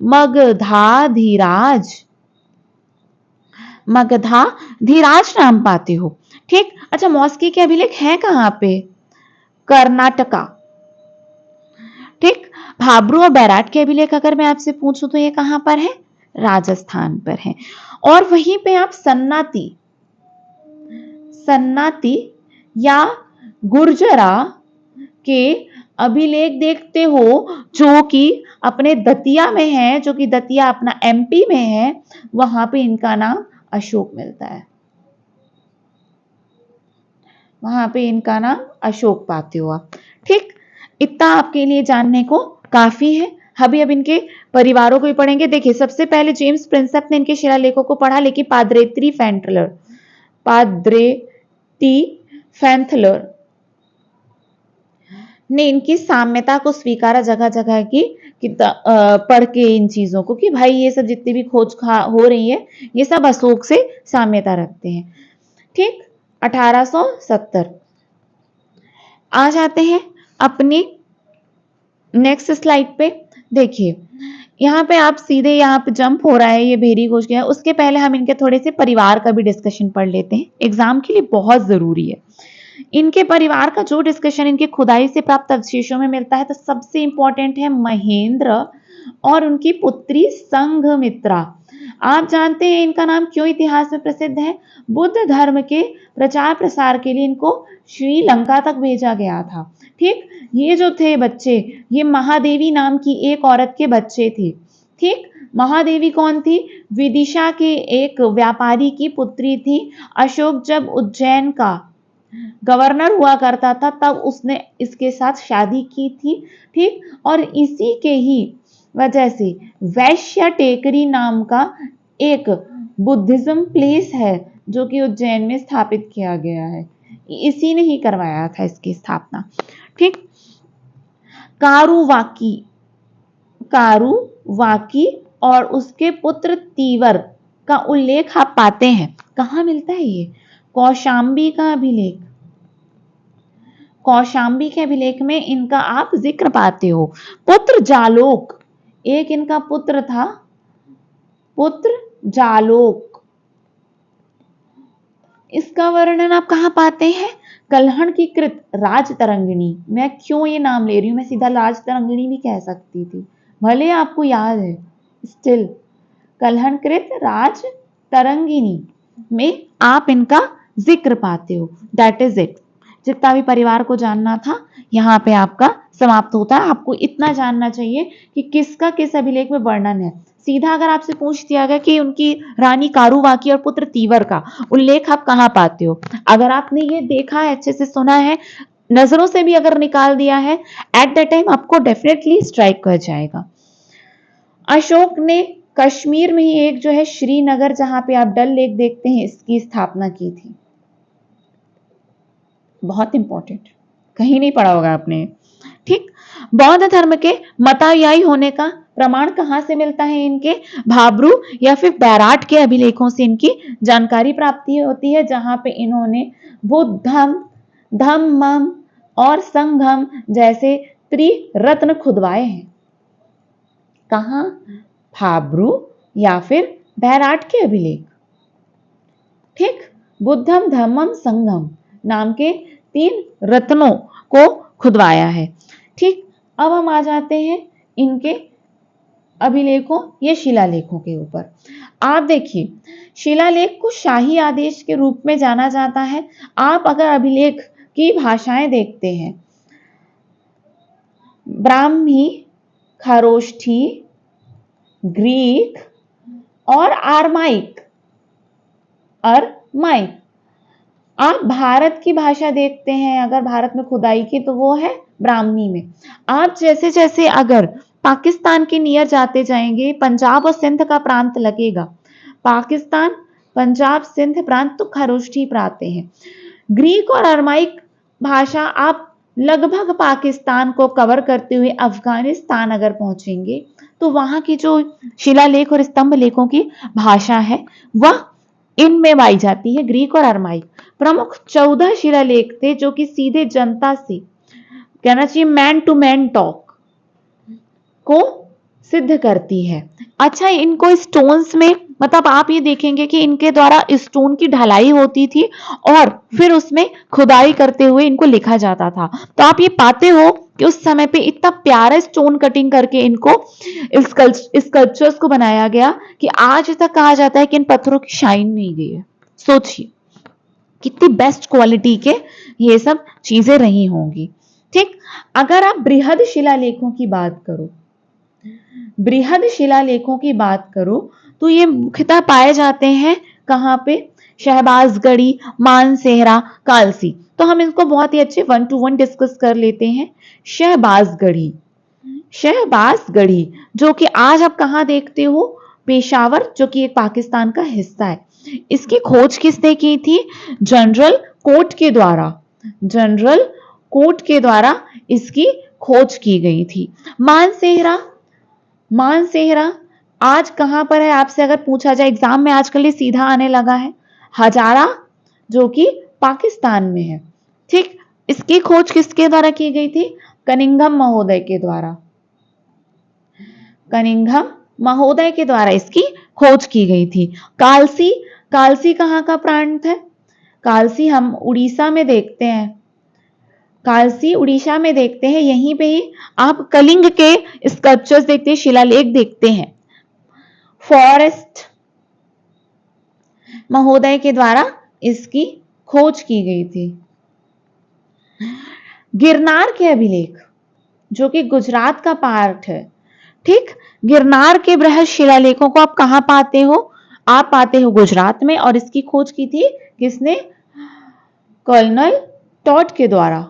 मगधाधीराज, मगधाधीराज नाम पाते हो। ठीक, अच्छा, मॉस्की के अभिलेख हैं कहां पे? कर्नाटका। ठीक, भाब्रू और बैराट के अभिलेख अगर मैं आपसे पूछूं तो ये कहां पर है? राजस्थान पर है। और वहीं पे आप सन्नाती, सन्नाती या गुर्जरा के अभिलेख देखते हो जो कि अपने दतिया में है, जो कि दतिया अपना एमपी में है। वहां पे इनका नाम अशोक मिलता है, वहां पे इनका नाम अशोक पाते हो आप। ठीक, इतना आपके लिए जानने को काफी है। अभी अब इनके परिवारों को भी पढ़ेंगे। देखिए, सबसे पहले जेम्स प्रिंसेप ने इनके शिलालेखों को पढ़ा, लेकिन पाद्रेत्री फैंटलर, पाद्रेती फैंथलर ने इनकी साम्यता को स्वीकारा जगह जगह की पढ़ के इन चीजों को कि भाई ये सब जितनी भी खोज हो रही है ये सब अशोक से साम्यता रखते हैं। ठीक, 1870 आ जाते हैं अपनी नेक्स्ट स्लाइड पे। देखिए यहाँ पे आप सीधे यहाँ पे जंप हो रहा है, ये भेरी घोष गया। उसके पहले हम इनके थोड़े से परिवार का भी डिस्कशन पढ़ लेते हैं, एग्जाम के लिए बहुत जरूरी है। इनके परिवार का जो डिस्कशन इनके खुदाई से प्राप्त अवशेषों में मिलता है, तो सबसे इंपॉर्टेंट है महेंद्र और उनकी पुत्री संघमित्रा। आप जानते हैं इनका नाम क्यों इतिहास में प्रसिद्ध है? बुद्ध धर्म के प्रचार प्रसार के लिए इनको श्रीलंका तक भेजा गया था। ठीक, ये जो थे बच्चे, ये महादेवी नाम की एक औरत के बच्चे थे। ठीक, महादेवी कौन थी? विदिशा के एक व्यापारी की पुत्री थी। अशोक जब उज्जैन का गवर्नर हुआ करता था, तब उसने इसके साथ शादी की थी। ठीक, और इसी के ही वजह से वैश्य टेकरी नाम का एक बुद्धिज्म प्लेस है जो कि उज्जैन में स्थापित किया गया है। इसी ने ही करवाया था इसकी स्थापना। ठीक, कारुवाकी कारुवाकी और उसके पुत्र तीवर का उल्लेख आप पाते हैं। कहाँ मिलता है ये? कौशाम्बी का अभिलेख। कौशाम्बी के अभिलेख में इनका आप जिक्र पाते हो। पुत्र जालोक, एक इनका पुत्र था, पुत्र जालोक। इसका वर्णन आप कहाँ पाते हैं? कल्हण की कृत राजतरंगिणी। मैं क्यों ये नाम ले रही हूं, मैं सीधा राजतरंगिणी भी कह सकती थी, भले आपको याद है, स्टिल कल्हण कृत राजतरंगिणी में आप इनका जिक्र पाते हो। That is it. जितना भी परिवार को जानना था यहाँ पे आपका समाप्त होता है। आपको इतना जानना चाहिए कि किसका किस अभिलेख में वर्णन है। सीधा अगर आपसे पूछ दिया गया कि उनकी रानी कारुवाकी और पुत्र तीवर का उल्लेख आप कहाँ पाते हो, अगर आपने ये देखा है, अच्छे से सुना है, नजरों से भी अगर निकाल दिया है, एट द टाइम आपको डेफिनेटली स्ट्राइक कर जाएगा। अशोक ने कश्मीर में ही एक जो है श्रीनगर, जहां पे आप डल लेक देखते हैं, इसकी स्थापना की थी। बहुत इंपॉर्टेंट, कहीं नहीं पढ़ा होगा आपने। ठीक, बौद्ध धर्म के मतानुयायी होने का प्रमाण कहां से मिलता है? इनके भाब्रू या फिर बैराट के अभिलेखों से इनकी जानकारी प्राप्ति होती है, जहां पे इन्होंने बुद्धम, धम्मम और संघम जैसे त्रिरत्न खुदवाए हैं। कहां? भाब्रू या फिर बैराट के अभिलेख। ठीक, बुद्धम, धम्मम, संघम नाम के 3 रत्नों को खुदवाया है। ठीक, अब हम आ जाते हैं इनके अभिलेखों या शिलालेखों के ऊपर। आप देखिए, शिलालेख को शाही आदेश के रूप में जाना जाता है। आप अगर अभिलेख की भाषाएं देखते हैं, ब्राह्मी, खरोष्ठी, ग्रीक और आरमाइक, आप भारत की भाषा देखते हैं, अगर भारत में खुदाई की, तो वो है ब्राह्मी में। आप जैसे जैसे अगर पाकिस्तान के नियर जाते जाएंगे, पंजाब और सिंध का प्रांत लगेगा, पाकिस्तान, पंजाब, सिंध प्रांत, तो खरोष्ठी प्रांत हैं। ग्रीक और अरमाइक भाषा आप लगभग पाकिस्तान को कवर करते हुए अफगानिस्तान अगर पहुंचेंगे, तो वहां की जो शिलालेख और स्तंभ लेखों की भाषा है वह इनमें पाई जाती है, ग्रीक और अरमाइक। प्रमुख 14 शिलालेख थे जो कि सीधे जनता से, कहना चाहिए मैन टू मैन टॉक को सिद्ध करती है। अच्छा, इनको स्टोन्स में, मतलब आप ये देखेंगे कि इनके द्वारा स्टोन की ढलाई होती थी और फिर उसमें खुदाई करते हुए इनको लिखा जाता था। तो आप ये पाते हो कि उस समय पे इतना प्यारा स्टोन कटिंग करके इनको स्कल्पचर्स को बनाया गया कि आज तक कहा जाता है कि इन पत्थरों की शाइन नहीं गई है। सोचिए कितनी बेस्ट क्वालिटी के ये सब चीजें रही होंगी। ठीक, अगर आप बृहद शिलालेखों की बात करो, बृहद शिलालेखों की बात करो, तो ये मुख्यतः पाए जाते हैं कहां पे? शहबाजगढ़ी, मानसेहरा, कालसी। तो हम इनको बहुत ही अच्छे 1 to 1 डिस्कस कर लेते हैं। शहबाजगढ़ी, शहबाजगढ़ी जो कि आज आप कहां देखते हो? पेशावर, जो कि एक पाकिस्तान का हिस्सा है। इसकी खोज किसने की थी? जनरल कोट के द्वारा, जनरल कोट के द्वारा इसकी खोज की गई थी। मानसेहरा, मानसेहरा आज कहां पर है? आपसे अगर पूछा जाए एग्जाम में, आजकल ये सीधा आने लगा है, हजारा, जो कि पाकिस्तान में है। ठीक, इसकी खोज किसके द्वारा की गई थी? कनिंघम महोदय के द्वारा। कनिंघम महोदय के द्वारा इसकी खोज की गई थी। कालसी, कालसी कहाँ का प्रांत है? कालसी हम उड़ीसा में देखते हैं, कालसी उड़ीसा में देखते हैं। यहीं पे ही आप कलिंग के स्कल्पचर्स देखते हैं, शिलालेख देखते हैं। फॉरेस्ट महोदय के द्वारा इसकी खोज की गई थी। गिरनार के अभिलेख जो कि गुजरात का पार्ट है, ठीक। गिरनार के बृहद शिलालेखों को आप कहां पाते हो? आप पाते हो गुजरात में, और इसकी खोज की थी किसने? कर्नल टॉड के द्वारा।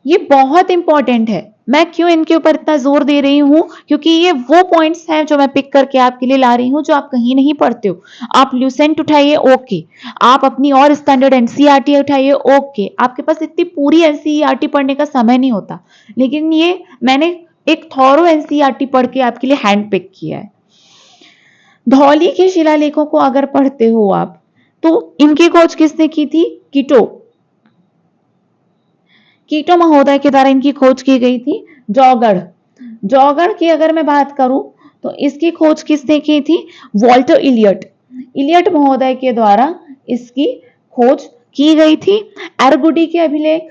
ये बहुत इंपॉर्टेंट है। मैं क्यों इनके ऊपर इतना जोर दे रही हूं? क्योंकि ये वो पॉइंट्स हैं जो मैं पिक करके आपके लिए ला रही हूं, जो आप कहीं नहीं पढ़ते हो। आप ल्यूसेंट उठाइए, ओके। आप अपनी और स्टैंडर्ड एनसीईआरटी उठाइए, ओके। आपके पास इतनी पूरी एनसीईआरटी पढ़ने का समय नहीं होता, लेकिन ये मैंने एक थॉरो एनसीईआरटी पढ़ के आपके लिए हैंड पिक किया है। धौली के शिलालेखों को अगर पढ़ते हो आप, तो इनकी खोज किसने की थी? कीटो, कीटो महोदय के द्वारा इनकी खोज की गई थी। जौगढ़, जौगढ़ की अगर मैं बात करूं तो इसकी खोज किसने की थी? वॉल्टर इलियट, इलियट महोदय के द्वारा इसकी खोज की गई थी। एरगुडी के अभिलेख,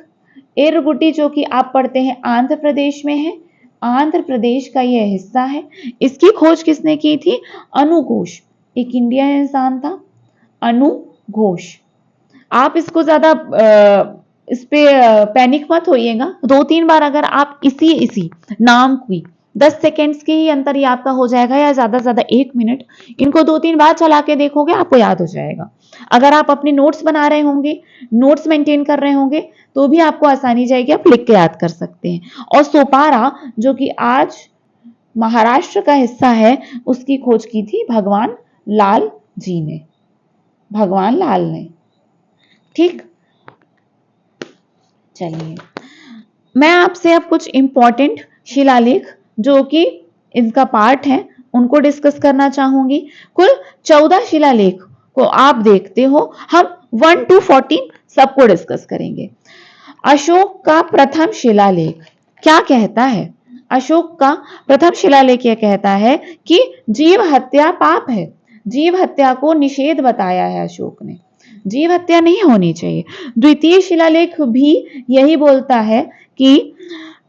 एरगुडी जो कि आप पढ़ते हैं आंध्र प्रदेश में है, आंध्र प्रदेश का यह हिस्सा है। इसकी खोज किसने की थी? अनु घोष, एक इंडियन इंसान था, अनु घोष। आप इसको ज्यादा इस पे पैनिक मत होइएगा। 2-3 बार अगर आप इसी नाम की 10 सेकेंड्स के ही अंतर ही आपका हो जाएगा, या ज्यादा से ज्यादा 1 मिनट, इनको 2-3 बार चला के देखोगे, आपको याद हो जाएगा। अगर आप अपनी नोट्स बना रहे होंगे, नोट्स मेंटेन कर रहे होंगे, तो भी आपको आसानी जाएगी, आप लिख के याद कर सकते हैं। और सोपारा जो कि आज महाराष्ट्र का हिस्सा है, उसकी खोज की थी भगवान लाल जी ने, भगवान लाल ने, ठीक। चलिए, मैं आपसे अब कुछ इंपॉर्टेंट शिलालेख जो कि इनका पार्ट है उनको डिस्कस करना चाहूंगी। कुल 14 शिलालेख को आप देखते हो, हम 1 to 14 सबको डिस्कस करेंगे। अशोक का प्रथम शिलालेख क्या कहता है? अशोक का प्रथम शिलालेख यह कहता है कि जीव हत्या पाप है। जीव हत्या को निषेध बताया है अशोक ने, जीव हत्या नहीं होनी चाहिए। द्वितीय शिलालेख भी यही बोलता है कि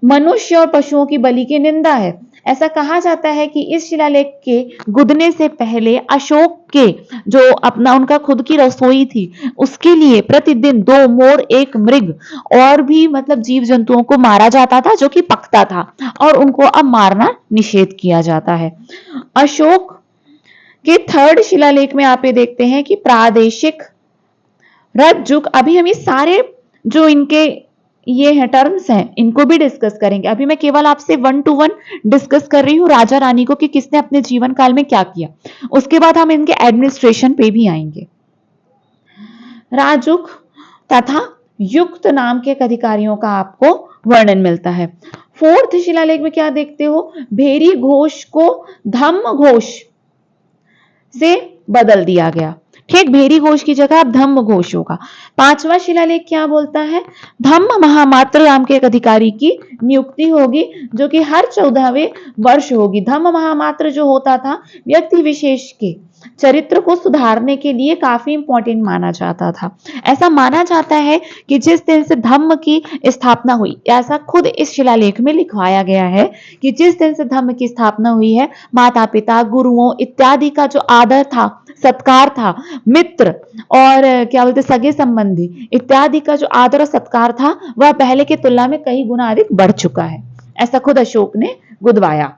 मनुष्य और पशुओं की बलि की निंदा है। ऐसा कहा जाता है कि इस शिलालेख के गुदने से पहले अशोक के जो अपना उनका खुद की रसोई थी, उसके लिए प्रतिदिन 2 मोर, 1 मृग और भी मतलब जीव जंतुओं को मारा जाता था जो कि पकता था, और उनको अब मारना निषेध किया जाता है। अशोक के थर्ड शिलालेख में आप ये देखते हैं कि प्रादेशिक रज्जुक, अभी हम ये सारे जो इनके ये है टर्म्स हैं, इनको भी डिस्कस करेंगे। अभी मैं केवल आपसे 1 to 1 डिस्कस कर रही हूँ राजा रानी को कि किसने अपने जीवन काल में क्या किया। उसके बाद हम इनके एडमिनिस्ट्रेशन पे भी आएंगे। राजुक तथा युक्त नाम के अधिकारियों का आपको वर्णन मिलता है। फोर्थ शिलालेख में क्या देखते हो? भेरी घोष को धम्म घोष से बदल दिया गया, ठीक। भेरी घोष की जगह अब धम्म घोष होगा। 5वां शिलालेख क्या बोलता है? धम्म महामात्र नाम के एक अधिकारी की नियुक्ति होगी, जो कि हर 14वें वर्ष होगी। धम्म महामात्र जो होता था व्यक्ति विशेष के चरित्र को सुधारने के लिए काफी इंपॉर्टेंट माना जाता था। ऐसा माना जाता है कि जिस दिन से धम्म की स्थापना हुई, ऐसा खुद इस शिलालेख में लिखवाया गया है कि जिस दिन से धम्म की स्थापना हुई है, माता पिता, गुरुओं इत्यादि का जो आदर था, सत्कार था, मित्र और क्या बोलते सगे संबंधी इत्यादि का जो आदर और सत्कार था, वह पहले की तुलना में कई गुना अधिक बढ़ चुका है। ऐसा खुद अशोक ने गुदवाया।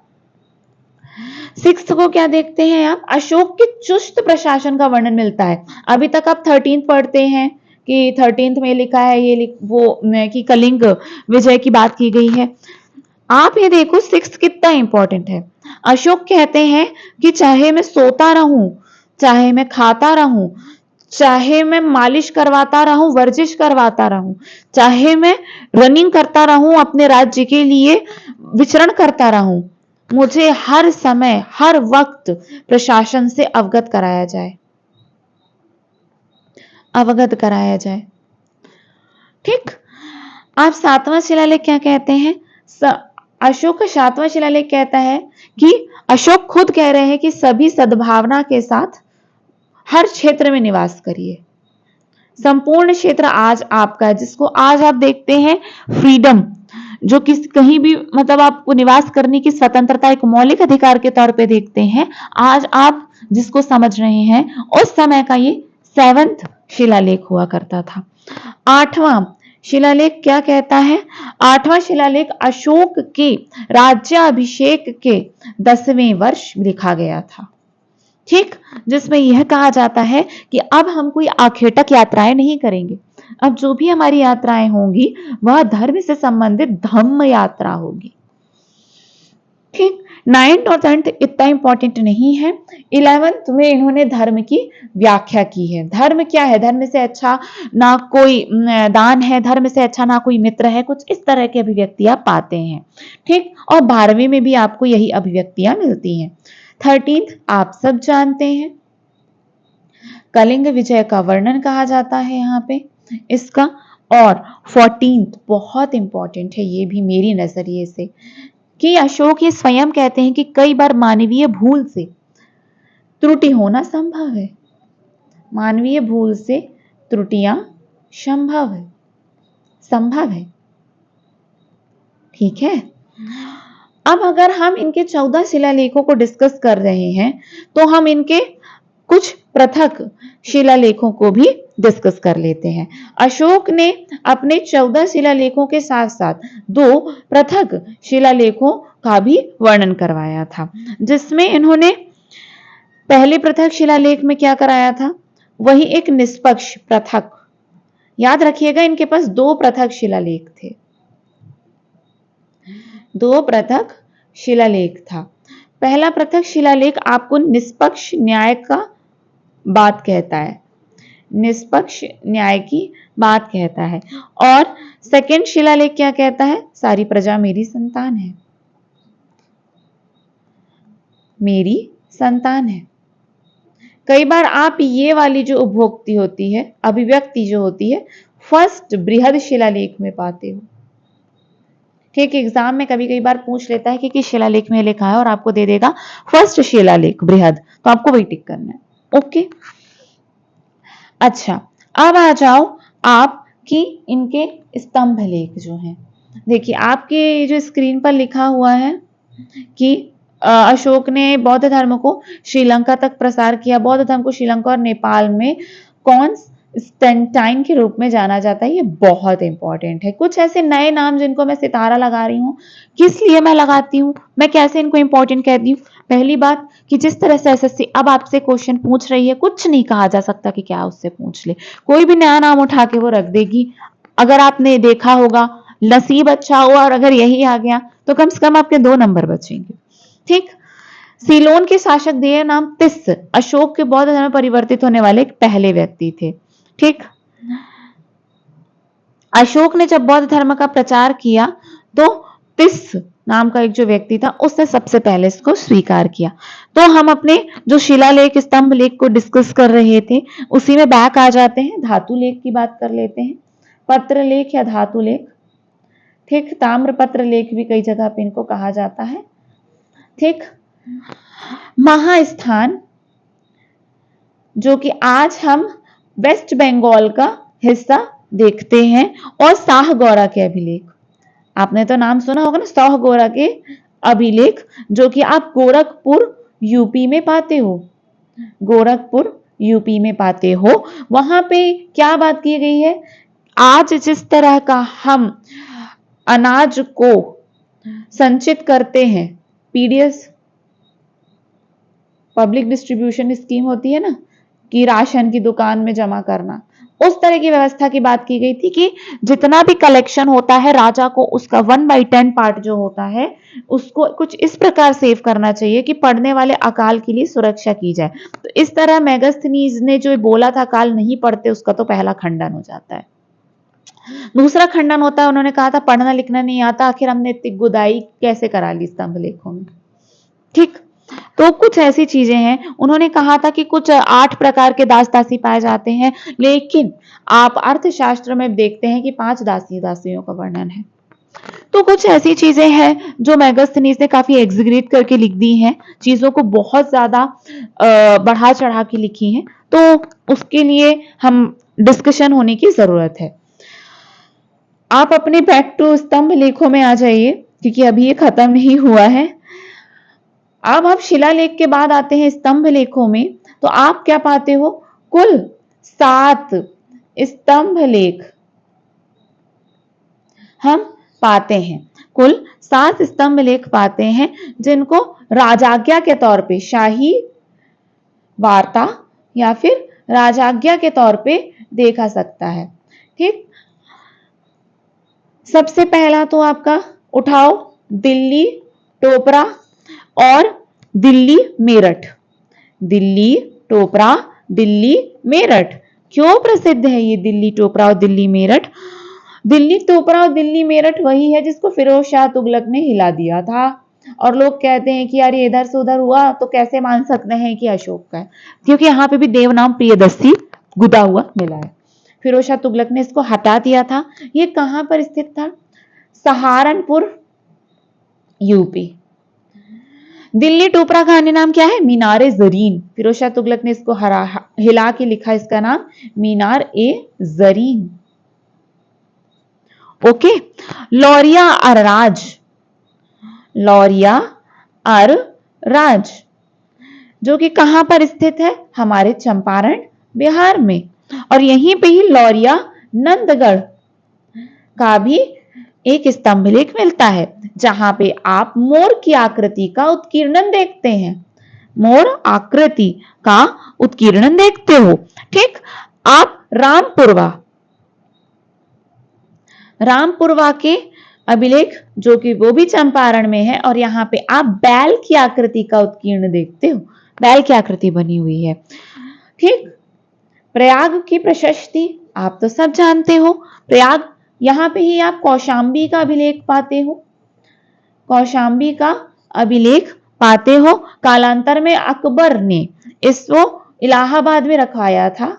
6th को क्या देखते हैं आप? अशोक के चुस्त प्रशासन का वर्णन मिलता है। अभी तक आप 13th पढ़ते हैं कि 13th में लिखा है ये वो कि कलिंग विजय की बात की गई है। आप ये देखो 6th कितना इंपॉर्टेंट है। अशोक कहते हैं कि चाहे मैं सोता रहूं, चाहे मैं खाता रहूं, चाहे मैं मालिश करवाता रहूं, वर्जिश करवाता रहूं, चाहे मैं रनिंग करता रहूं, अपने राज्य के लिए विचरण करता रहूं, मुझे हर समय हर वक्त प्रशासन से अवगत कराया जाए, अवगत कराया जाए, ठीक। आप 7वां शिलालेख क्या कहते हैं? अशोक का 7वां शिलालेख कहता है कि अशोक खुद कह रहे हैं कि सभी सद्भावना के साथ हर क्षेत्र में निवास करिए। संपूर्ण क्षेत्र आज आपका है, जिसको आज आप देखते हैं फ्रीडम, जो किस कहीं भी मतलब आपको निवास करने की स्वतंत्रता एक मौलिक अधिकार के तौर पे देखते हैं, आज आप जिसको समझ रहे हैं, उस समय का ये 7वां शिलालेख हुआ करता था। 8वां शिलालेख क्या कहता है? 8वां शिलालेख अशोक के राज्याभिषेक के 10वें वर्ष लिखा गया था, ठीक, जिसमें यह कहा जाता है कि अब हम कोई आखेटक यात्राएं नहीं करेंगे, अब जो भी हमारी यात्राएं होंगी वह धर्म से संबंधित धम्म यात्रा होगी। ठीक, 9th और 10th इतना इंपॉर्टेंट नहीं है। 11th में इन्होंने धर्म की व्याख्या की है। धर्म क्या है? धर्म से अच्छा ना कोई दान है, धर्म से अच्छा ना कोई मित्र है, कुछ इस तरह की अभिव्यक्तियां पाते हैं। ठीक, और 12वीं में भी आपको यही अभिव्यक्तियां मिलती हैं। 13th आप सब जानते हैं, कलिंग विजय का वर्णन कहा जाता है यहाँ पे इसका। और 14th बहुत इंपॉर्टेंट है ये भी मेरी नजरिए से, कि अशोक ये स्वयं कहते हैं कि कई बार मानवीय भूल से त्रुटि होना संभव है। मानवीय भूल से त्रुटियां संभव है। ठीक है, अब अगर हम इनके 14 शिलालेखों को डिस्कस कर रहे हैं तो हम इनके कुछ पृथक शिलालेखों को भी डिस्कस कर लेते हैं। अशोक ने अपने 14 शिलालेखों के साथ साथ 2 पृथक शिलालेखों का भी वर्णन करवाया था, जिसमें इन्होंने पहले पृथक शिलालेख में क्या कराया था? वही एक निष्पक्ष पृथक, याद रखिएगा इनके पास 2 पृथक शिलालेख थे, 2 पृथक शिलालेख था। पहला पृथक शिलालेख आपको निष्पक्ष न्याय का बात कहता है, निष्पक्ष न्याय की बात कहता है। और सेकंड शिलालेख क्या कहता है? सारी प्रजा मेरी संतान है, मेरी संतान है। कई बार आप ये वाली जो उपभोक्ति होती है, अभिव्यक्ति जो होती है, फर्स्ट बृहद शिलालेख में पाते हो। ठीक, एग्जाम में कभी कई बार पूछ लेता है कि किस शिलालेख में लिखा है और आपको दे देगा फर्स्ट शिलालेख बृहद, तो आपको वही टिक करना है। ओके, अच्छा, अब आ जाओ आप कि इनके स्तंभ लेख जो हैं। देखिए आपके जो स्क्रीन पर लिखा हुआ है कि अशोक ने बौद्ध धर्म को श्रीलंका तक प्रसार किया। बौद्ध धर्म को श्रीलंका और नेपाल में कॉन्स्टेंटाइन के रूप में जाना जाता है। ये बहुत इंपॉर्टेंट है। कुछ ऐसे नए नाम जिनको मैं सितारा लगा रही हूं, किस लिए मैं लगाती हूं, मैं कैसे इनको इंपॉर्टेंट कहती हूँ। पहली बात कि जिस तरह से एसएससी अब आपसे क्वेश्चन पूछ रही है, कुछ नहीं कहा जा सकता कि क्या उससे पूछ ले, कोई भी नया नाम उठा के वो रख देगी। अगर आपने देखा होगा, नसीब अच्छा हुआ और अगर यही आ गया तो कम से कम आपके 2 नंबर बचेंगे। ठीक, सीलोन के शासक देव नाम तिस अशोक के बौद्ध धर्म में परिवर्तित होने वाले एक पहले व्यक्ति थे। ठीक, अशोक ने जब बौद्ध धर्म का प्रचार किया तो तिस नाम का एक जो व्यक्ति था उसने सबसे पहले इसको स्वीकार किया। तो हम अपने जो शिलालेख स्तंभ लेख को डिस्कस कर रहे थे उसी में बैक आ जाते हैं, धातु लेख की बात कर लेते हैं। पत्र लेख या धातु लेख, ठीक, ताम्रपत्र लेख भी कई जगह पे इनको कहा जाता है। ठीक, महास्थान जो कि आज हम वेस्ट बंगाल का हिस्सा देखते हैं, और साहगौरा के अभिलेख, आपने तो नाम सुना होगा ना, साहगौरा के अभिलेख, जो कि आप गोरखपुर यूपी में पाते हो, गोरखपुर यूपी में पाते हो। वहां पे क्या बात की गई है? आज जिस तरह का हम अनाज को संचित करते हैं, पीडीएस पब्लिक डिस्ट्रीब्यूशन स्कीम होती है ना, कि राशन की दुकान में जमा करना, उस तरह की व्यवस्था की बात की गई थी कि जितना भी कलेक्शन होता है राजा को उसका 1/10 पार्ट जो होता है उसको कुछ इस प्रकार सेव करना चाहिए कि पढ़ने वाले अकाल के लिए सुरक्षा की जाए। तो इस तरह मेगास्थनीज ने जो बोला था अकाल नहीं पढ़ते, उसका तो पहला खंडन हो जाता है। दूसरा खंडन होता है, उन्होंने कहा था पढ़ना लिखना नहीं आता, आखिर हमने इतनी गुदाई कैसे करा ली स्तंभ लेखों में। ठीक, तो कुछ ऐसी चीजें हैं। उन्होंने कहा था कि कुछ 8 प्रकार के दास दासी पाए जाते हैं, लेकिन आप अर्थशास्त्र में देखते हैं कि 5 दासी दासियों का वर्णन है। तो कुछ ऐसी चीजें हैं जो मेगास्थनीज ने काफी एग्जीक्यूट करके लिख दी हैं, चीजों को बहुत ज्यादा बढ़ा चढ़ा के लिखी हैं, तो उसके लिए हम डिस्कशन होने की जरूरत है। आप अपने बैक टू स्तंभ लेखों में आ जाइए, क्योंकि अभी ये खत्म नहीं हुआ है। अब आप शिलालेख के बाद आते हैं स्तंभ लेखों में, तो आप क्या पाते हो, कुल 7 स्तंभ लेख हम पाते हैं। कुल 7 स्तंभ लेख पाते हैं, जिनको राजाज्ञा के तौर पे, शाही वार्ता या फिर राजाज्ञा के तौर पे देखा सकता है। ठीक, सबसे पहला तो आपका उठाओ दिल्ली टोपरा और दिल्ली मेरठ। दिल्ली टोपरा, दिल्ली मेरठ, क्यों प्रसिद्ध है ये दिल्ली टोपरा और दिल्ली मेरठ? दिल्ली टोपरा और दिल्ली मेरठ वही है जिसको फिरोज शाह तुगलक ने हिला दिया था, और लोग कहते हैं कि यार ये इधर से उधर हुआ तो कैसे मान सकते हैं कि अशोक का है, क्योंकि यहाँ पे भी देवनाम प्रियदर्शी गुदा हुआ मिला है। फिरोज शाह तुगलक ने इसको हटा दिया था। ये कहां पर स्थित था? सहारनपुर, यूपी। दिल्ली टोपरा का अन्य नाम क्या है? मीनार ए जरीन। फिरोज शाह तुगलक ने इसको हिला के लिखा इसका नाम मीनार ए जरीन। ओके, लौरिया अरराज, लौरिया अरराज जो कि कहां पर स्थित है? हमारे चंपारण बिहार में। और यहीं पे ही लौरिया नंदगढ़ का भी एक स्तंभ लेख मिलता है, जहां पे आप मोर की आकृति का उत्कीर्णन देखते हैं। मोर आकृति का उत्कीर्णन देखते हो। ठीक, आप रामपुरवा, रामपुरवा के अभिलेख जो कि वो भी चंपारण में है, और यहाँ पे आप बैल की आकृति का उत्कीर्ण देखते हो, बैल की आकृति बनी हुई है। ठीक, प्रयाग की प्रशस्ति आप तो सब जानते हो। प्रयाग, यहां पे ही आप कौशांबी का अभिलेख पाते हो, कौशांबी का अभिलेख पाते हो। कालांतर में अकबर ने इसको इलाहाबाद में रखवाया था।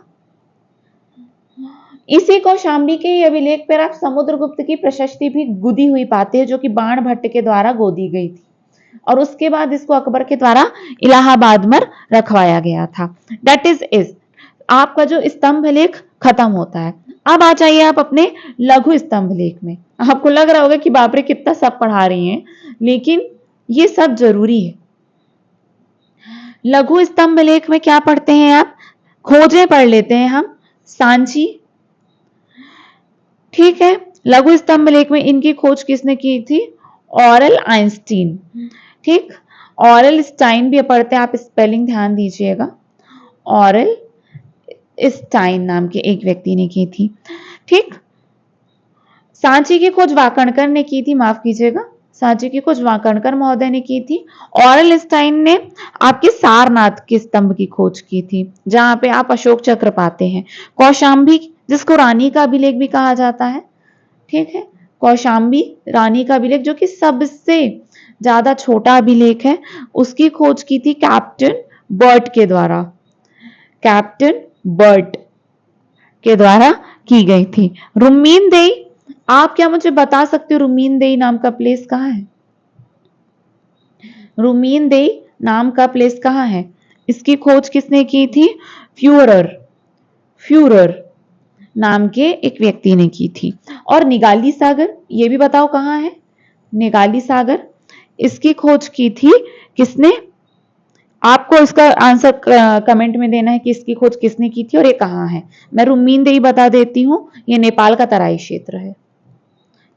इसी कौशांबी के अभिलेख पर आप समुद्रगुप्त की प्रशस्ति भी गुदी हुई पाते हैं, जो कि बाण भट्ट के द्वारा गोदी गई थी, और उसके बाद इसको अकबर के द्वारा इलाहाबाद में रखवाया गया था। दैट इज आपका जो स्तंभ लेख खत्म होता है। अब आ जाइए आप अपने लघु स्तंभ लेख में। आपको लग रहा होगा कि बाप रे कितना सब पढ़ा रही हैं, लेकिन ये सब जरूरी है। लघु स्तंभ लेख में क्या पढ़ते हैं आप? खोजें पढ़ लेते हैं हम। सांची, ठीक है, लघु स्तंभ लेख में इनकी खोज किसने की थी? ऑरल आइंस्टीन। ठीक, ऑरल स्टाइन भी पढ़ते हैं आप, स्पेलिंग ध्यान दीजिएगा। ऑरल स्टाइन नाम के एक व्यक्ति ने की थी। ठीक, सांची की खोज वाकणकर ने की थी, माफ कीजिएगा, सांची की खोज वाकणकर महोदय ने की थी। ऑरल स्टाइन ने आपके सारनाथ के स्तंभ की खोज की थी, जहां पे आप अशोक चक्र पाते हैं। कौशांबी, जिसको रानी का अभिलेख भी कहा जाता है, ठीक है, कौशांबी रानी का अभिलेख जो कि सबसे ज्यादा छोटा अभिलेख है, उसकी खोज की थी कैप्टन बर्ट के द्वारा, कैप्टन बर्ट के द्वारा की गई थी। रुमीनदेई, आप क्या मुझे बता सकते हो रुमीनदेई नाम का प्लेस कहाँ है? रुमीनदेई नाम का प्लेस कहाँ है? इसकी खोज किसने की थी? फ्यूरर, फ्यूरर नाम के एक व्यक्ति ने की थी। और निगाली सागर, ये भी बताओ कहाँ है? निगाली सागर, इसकी खोज की थी किसने? आपको इसका आंसर कमेंट में देना है कि इसकी खोज किसने की थी और ये कहाँ है। मैं रुमीनदेई बता देती हूँ, ये नेपाल का तराई क्षेत्र है।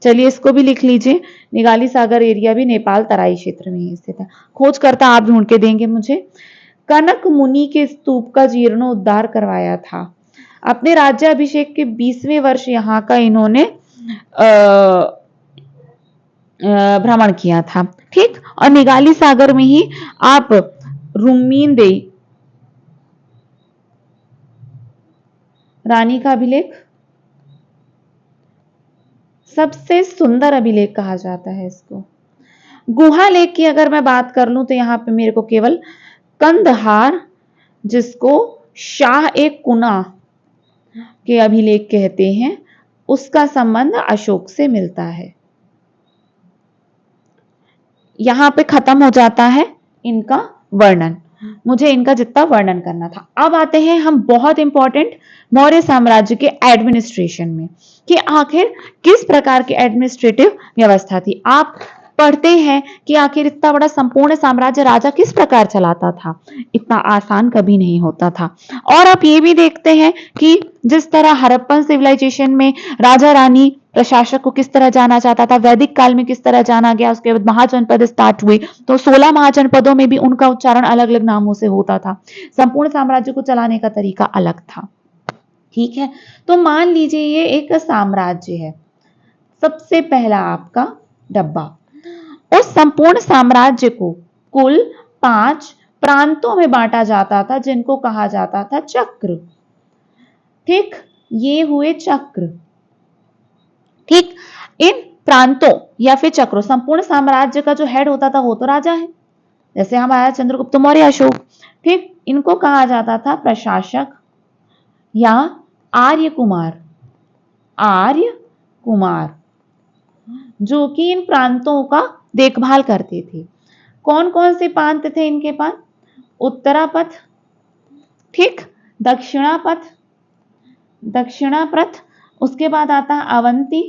चलिए इसको भी लिख लीजिए, निगाली सागर एरिया भी नेपाल तराई क्षेत्र में ही स्थित है। खोजकर्ता आप ढूंढ के देंगे मुझे। कनक मुनि के स्तूप का जीर्णोद्धार करवाया था। अपने राज्याभिषेक के 20वें वर्ष यहाँ का इन्होंने भ्रमण किया था। ठीक, और निगाली सागर में ही आप रुमीनदेई रानी का अभिलेख, सबसे सुंदर अभिलेख कहा जाता है इसको। गुहा लेख की अगर मैं बात कर लूं तो यहां पे मेरे को केवल कंदहार, जिसको शाह ए कुना के अभिलेख कहते हैं, उसका संबंध अशोक से मिलता है। यहाँ पे खत्म हो जाता है इनका वर्णन। मुझे इनका जितना वर्णन करना था। अब आते हैं हम बहुत इंपॉर्टेंट मौर्य साम्राज्य के एडमिनिस्ट्रेशन में कि आखिर किस प्रकार की एडमिनिस्ट्रेटिव व्यवस्था थी। आप पढ़ते हैं कि आखिर इतना बड़ा संपूर्ण साम्राज्य राजा किस प्रकार चलाता था। इतना आसान कभी नहीं होता था। और आप ये भी देखते हैं कि जिस तरह हड़प्पन सिविलाइजेशन में राजा रानी प्रशासक को किस तरह जाना जाता था, वैदिक काल में किस तरह जाना गया, उसके बाद महाजनपद स्टार्ट हुए तो 16 महाजनपदों में भी उनका उच्चारण अलग अलग नामों से होता था। संपूर्ण साम्राज्य को चलाने का तरीका अलग था। ठीक है, तो मान लीजिए ये एक साम्राज्य है। सबसे पहला आपका डब्बा, उस संपूर्ण साम्राज्य को कुल 5 प्रांतों में बांटा जाता था जिनको कहा जाता था चक्र। ठीक, ये हुए चक्र। ठीक, इन प्रांतों या फिर चक्रों, संपूर्ण साम्राज्य का जो हेड होता था वो तो राजा है, जैसे हमारा चंद्रगुप्त मौर्य, अशोक। ठीक, इनको कहा जाता था प्रशासक या आर्य कुमार। आर्य कुमार जो कि इन प्रांतों का देखभाल करते थे। कौन कौन से प्रांत थे इनके पास? उत्तरापथ, ठीक, दक्षिणापथ, दक्षिणापथ, उसके बाद आता है अवंती,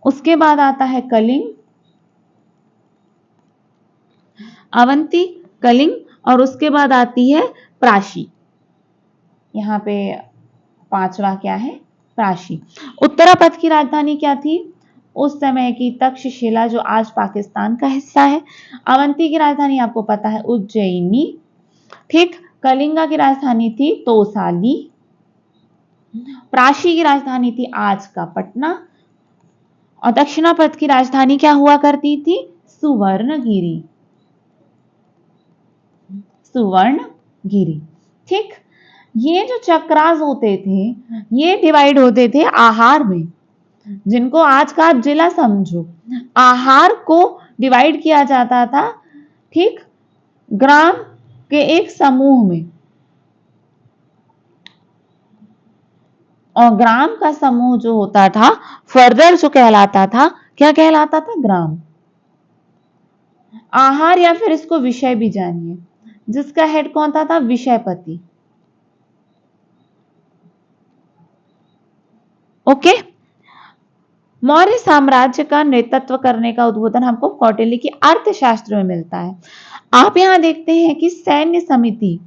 उसके बाद आता है कलिंग, अवंती, कलिंग, और उसके बाद आती है प्राशी। यहां पे पांचवा क्या है? प्राशी। उत्तरापथ की राजधानी क्या थी? उस समय की तक्षशिला जो आज पाकिस्तान का हिस्सा है। अवंती की राजधानी आपको पता है उज्जैनी। ठीक, कलिंगा की राजधानी थी तोसाली। प्राशी की राजधानी थी आज का पटना। और दक्षिणापथ की राजधानी क्या हुआ करती थी? सुवर्णगिरी। सुवर्णगिरी। ठीक, ये जो चक्रास होते थे ये डिवाइड होते थे आहार में, जिनको आज का आप जिला समझो। आहार को डिवाइड किया जाता था, ठीक, ग्राम के एक समूह में, और ग्राम का समूह जो होता था फर्दर जो कहलाता था, क्या कहलाता था? ग्राम। आहार या फिर इसको विषय भी जानिए, जिसका हेड कौन था? विषयपति। ओके, मौर्य साम्राज्य का नेतृत्व करने का उद्बोधन हमको कौटिल्य की अर्थशास्त्र में मिलता है। आप यहां देखते हैं कि सैन्य समिति,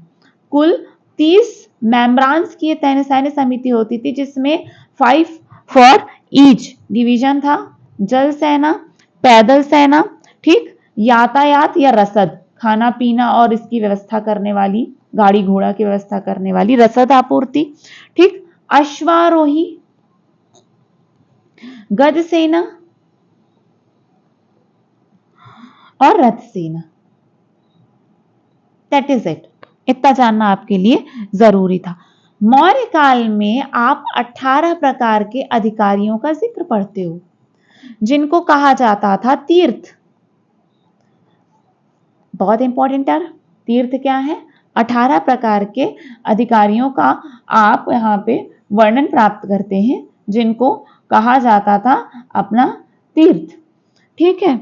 कुल 30 मेंबरान्स की सैन्य समिति होती थी, जिसमें 5 फॉर ईच डिवीजन था। जल सेना, पैदल सेना, ठीक, यातायात या रसद, खाना पीना और इसकी व्यवस्था करने वाली, गाड़ी घोड़ा की व्यवस्था करने वाली, रसद आपूर्ति, ठीक, अश्वारोही, गज सेना और रथ सेना। That is it. इतना जानना आपके लिए जरूरी था। मौर्य काल में आप 18 प्रकार के अधिकारियों का जिक्र पढ़ते हो, जिनको कहा जाता था तीर्थ। बहुत इंपॉर्टेंट है, तीर्थ क्या है? 18 प्रकार के अधिकारियों का आप यहां पे वर्णन प्राप्त करते हैं, जिनको कहा जाता था अपना तीर्थ। ठीक है,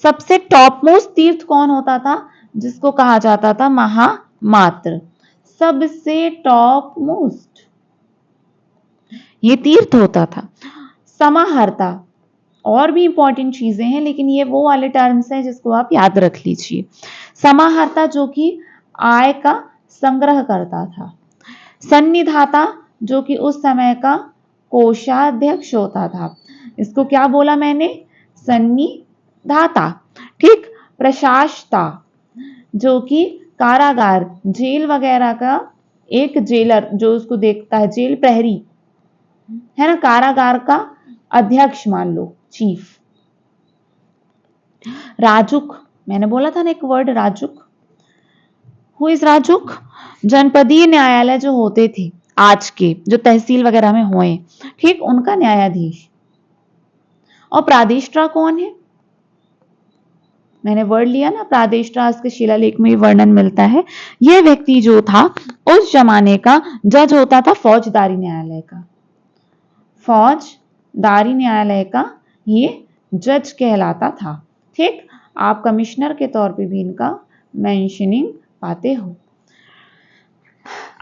सबसे टॉप मोस्ट तीर्थ कौन होता था? जिसको कहा जाता था महामात्र। सबसे टॉप मोस्ट ये तीर्थ होता था। समाहर्ता, और भी इंपॉर्टेंट चीजें हैं, लेकिन ये वो वाले टर्म्स हैं जिसको आप याद रख लीजिए। समाहर्ता जो कि आय का संग्रह करता था। सन्निधाता जो कि उस समय का कोषाध्यक्ष होता था। इसको क्या बोला मैंने? सन्निधाता। ठीक, प्रशासता जो कि कारागार, जेल वगैरह का एक जेलर जो उसको देखता है, जेल प्रहरी है ना, कारागार का अध्यक्ष मान लो, चीफ। राजुक, मैंने बोला था ना एक वर्ड, राजुक। हु इज राजुक? जनपदीय न्यायालय जो होते थे आज के, जो तहसील वगैरह में हुए, ठीक, उनका न्यायाधीश। और प्रादेष्ट्रा कौन है? मैंने वर्ड लिया ना प्रादेष्ट्रा, के शिलालेख में वर्णन मिलता है। यह व्यक्ति जो था उस जमाने का जज होता था फौजदारी न्यायालय का। फौजदारी न्यायालय का ये जज कहलाता था। ठीक, आप कमिश्नर के तौर पे भी इनका मेंशनिंग पाते हो।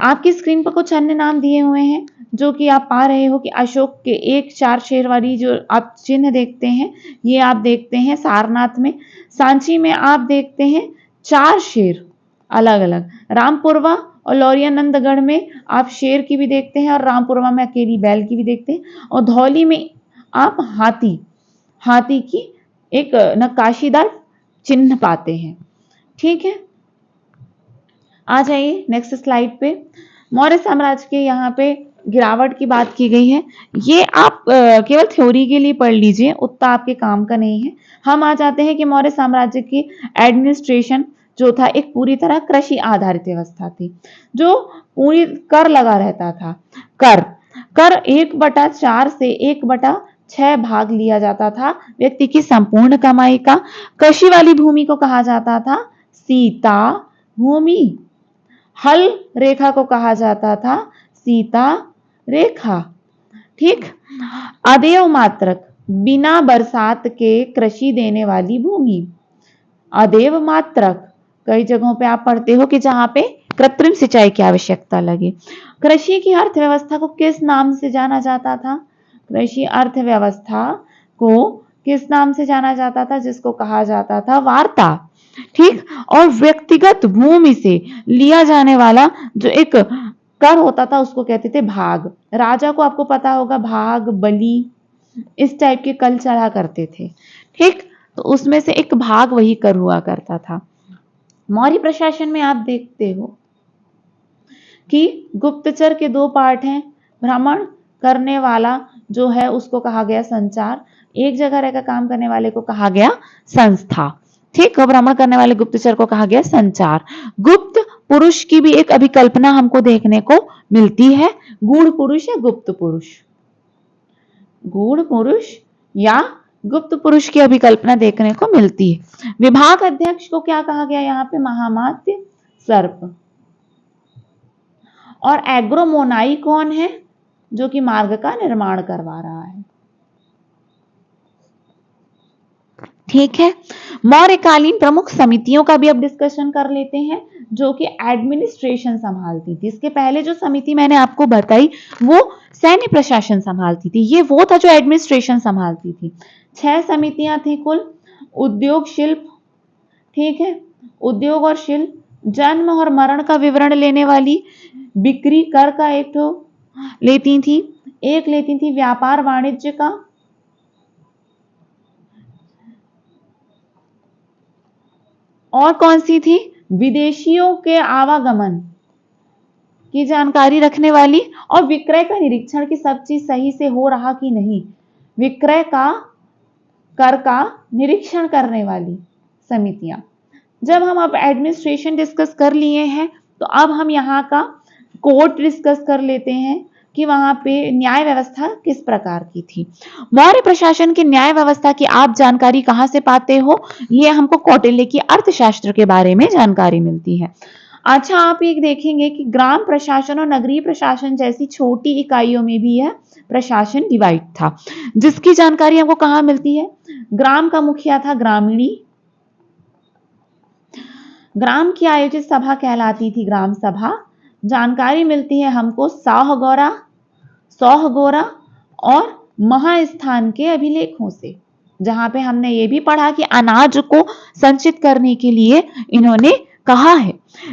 आपकी स्क्रीन पर कुछ अन्य नाम दिए हुए हैं जो कि आप पा रहे हो कि अशोक के एक 4 शेर वाली जो आप चिन्ह देखते हैं, ये आप देखते हैं सारनाथ में। सांची में आप देखते हैं 4 शेर अलग अलग। रामपुरवा और लौरियानंदगढ़ में आप शेर की भी देखते हैं और रामपुरवा में अकेली बैल की भी देखते हैं। और धौली में आप हाथी की एक नक्काशीदार चिन्ह पाते हैं। ठीक है, आ जाइए नेक्स्ट स्लाइड पे। मौर्य साम्राज्य के यहाँ पे गिरावट की बात की गई है। ये आप केवल थ्योरी के लिए पढ़ लीजिए, उतना आपके काम का नहीं है। हम आ जाते हैं कि मौर्य साम्राज्य की एडमिनिस्ट्रेशन जो था एक पूरी तरह कृषि आधारित व्यवस्था थी, जो पूरी कर लगा रहता था। कर 1/4 से 1/6 भाग लिया जाता था व्यक्ति की संपूर्ण कमाई का। कृषि वाली भूमि को कहा जाता था सीता भूमि। हल रेखा को कहा जाता था सीता रेखा। ठीक, अदेव मात्रक बिना बरसात के कृषि देने वाली भूमि। अदेव मात्रक कई जगहों पे आप पढ़ते हो कि जहां पे कृत्रिम सिंचाई की आवश्यकता लगे। कृषि की अर्थव्यवस्था को किस नाम से जाना जाता था? कृषि अर्थव्यवस्था को किस नाम से जाना जाता था? जिसको कहा जाता था वार्ता। ठीक, और व्यक्तिगत भूमि से लिया जाने वाला जो एक कर होता था उसको कहते थे भाग। राजा को आपको पता होगा भाग, बलि, इस टाइप के कर चढ़ा करते थे। ठीक, तो उसमें से एक भाग वही कर हुआ करता था। मौर्य प्रशासन में आप देखते हो कि गुप्तचर के 2 पार्ट हैं। भ्रमण करने वाला जो है उसको कहा गया संचार, एक जगह रहकर काम करने वाले को कहा गया संस्था। ठीक, भ्रमण करने वाले गुप्तचर को कहा गया संचार। गुप्त पुरुष की भी एक अभिकल्पना हमको देखने को मिलती है, गूढ़ पुरुष या गुप्त पुरुष। गूढ़ पुरुष या गुप्त पुरुष की अभिकल्पना देखने को मिलती है। विभाग अध्यक्ष को क्या कहा गया यहाँ पे? महामात्य सर्प। और एग्रोमोनाई कौन है? जो कि मार्ग का निर्माण करवा रहा है। ठीक है, मौर्यकालीन प्रमुख समितियों का भी अब डिस्कशन कर लेते हैं जो कि एडमिनिस्ट्रेशन संभालती थी। इसके पहले जो समिति मैंने आपको बताई वो सैन्य प्रशासन संभालती थी, ये वो था जो एडमिनिस्ट्रेशन संभालती थी। 6 समितियां थी कुल। उद्योग शिल्प, ठीक है, उद्योग और शिल्प, जन्म और मरण का विवरण लेने वाली, बिक्री कर का एक लेती थी, एक लेती थी व्यापार वाणिज्य का, और कौन सी थी? विदेशियों के आवागमन की जानकारी रखने वाली, और विक्रय का निरीक्षण की सब चीज सही से हो रहा कि नहीं, विक्रय का कर का निरीक्षण करने वाली समितियां। जब हम अब एडमिनिस्ट्रेशन डिस्कस कर लिए हैं तो अब हम यहाँ का कोर्ट डिस्कस कर लेते हैं कि वहां पे न्याय व्यवस्था किस प्रकार की थी। मौर्य प्रशासन की न्याय व्यवस्था की आप जानकारी कहां से पाते हो? ये हमको कौटिल्य की अर्थशास्त्र के बारे में जानकारी मिलती है। अच्छा, आप एक देखेंगे कि ग्राम प्रशासन और नगरीय प्रशासन जैसी छोटी इकाइयों में भी यह प्रशासन डिवाइड था, जिसकी जानकारी हमको कहां मिलती है? ग्राम का मुखिया था ग्रामीणी, ग्राम की आयोजित सभा कहलाती थी ग्राम सभा। जानकारी मिलती है हमको सौहगोरा और महास्थान के अभिलेखों से, जहां पे हमने ये भी पढ़ा कि अनाज को संचित करने के लिए इन्होंने कहा है।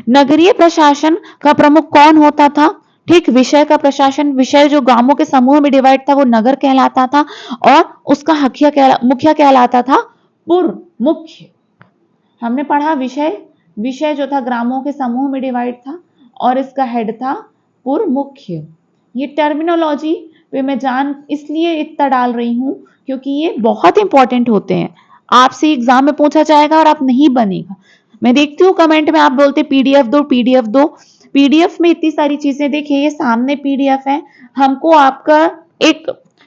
नगरीय प्रशासन का प्रमुख कौन होता था? ठीक, विषय का प्रशासन, विषय जो गांवों के समूह में डिवाइड था वो नगर कहलाता था, और उसका मुखिया कहलाता था पुर मुख्य। हमने पढ़ा विषय जो था ग्रामों के समूह में डिवाइड था और इसका हेड था पुर मुख्य। ये टर्मिनोलॉजी पे मैं जान इसलिए इतना डाल रही हूं क्योंकि ये बहुत इंपॉर्टेंट होते हैं, आपसे एग्जाम में पूछा जाएगा और आप नहीं बनेगा। मैं देखती हूँ कमेंट में आप बोलते पीडीएफ दो पीडीएफ दो। पीडीएफ में इतनी सारी चीजें, देखिए ये सामने पीडीएफ है, हमको आपका एक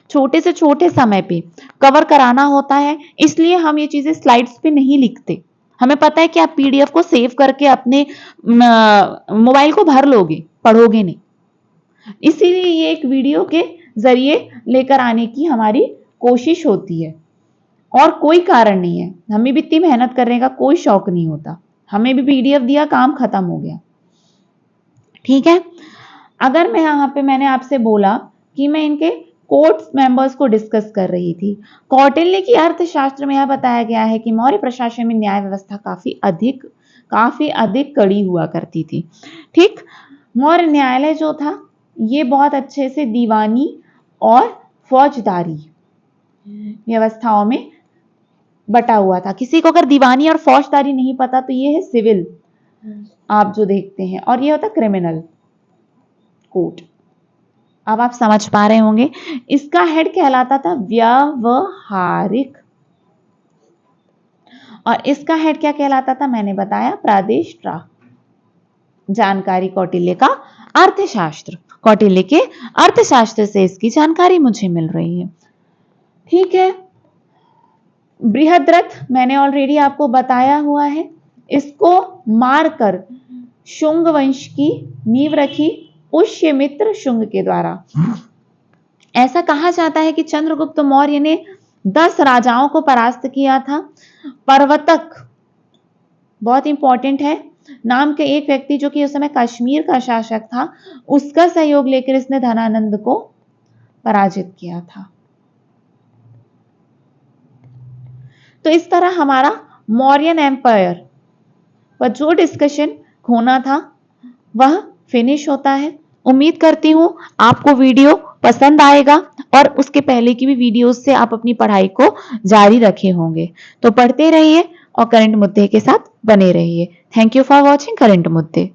छोटे से छोटे समय पे कवर कराना होता है, इसलिए हम ये चीजें स्लाइड्स पे नहीं लिखते। हमें पता है कि आप पीडीएफ को सेव करके अपने मोबाइल को भर लोगे, पढ़ोगे नहीं, इसीलिए ये एक वीडियो के जरिए लेकर आने की हमारी कोशिश होती है। और कोई कारण नहीं है, हमें भी इतनी मेहनत करने का कोई शौक नहीं होता, हमें भी पीडीएफ दिया, काम खत्म हो गया। ठीक है, अगर मैं यहाँ पे मैंने आपसे बोला कि मैं इनके कोर्ट्स मेंबर्स को डिस्कस कर रही थी। कौटिल्य की अर्थशास्त्र में यह बताया गया है कि मौर्य प्रशासन में न्याय व्यवस्था काफी अधिक कड़ी हुआ करती थी। ठीक, मौर्य न्यायालय जो था ये बहुत अच्छे से दीवानी और फौजदारी व्यवस्थाओं में बटा हुआ था। किसी को अगर दीवानी और फौजदारी नहीं पता तो ये है सिविल, आप जो देखते हैं, और ये होता क्रिमिनल कोर्ट। अब आप समझ पा रहे होंगे, इसका हेड कहलाता था व्यावहारिक, और इसका हेड क्या कहलाता था, मैंने बताया प्रादेष्ट्रा। जानकारी कौटिल्य का अर्थशास्त्र, कौटिल्य के अर्थशास्त्र से इसकी जानकारी मुझे मिल रही है। ठीक है, बृहद्रथ मैंने ऑलरेडी आपको बताया हुआ है, इसको मारकर शुंग वंश की नींव रखी पुष्यमित्र शुंग के द्वारा। ऐसा कहा जाता है कि चंद्रगुप्त मौर्य ने 10 राजाओं को परास्त किया था। पर्वतक बहुत इंपॉर्टेंट है, नाम के एक व्यक्ति जो कि उस समय कश्मीर का शासक था, उसका सहयोग लेकर इसने धनानंद को पराजित किया था। तो इस तरह हमारा मौर्यन एम्पायर पर जो डिस्कशन होना था वह फिनिश होता है। उम्मीद करती हूं आपको वीडियो पसंद आएगा और उसके पहले की भी वीडियोस से आप अपनी पढ़ाई को जारी रखे होंगे। तो पढ़ते रहिए और करंट मुद्दे के साथ बने रहिए। Thank you for watching current मुद्दे।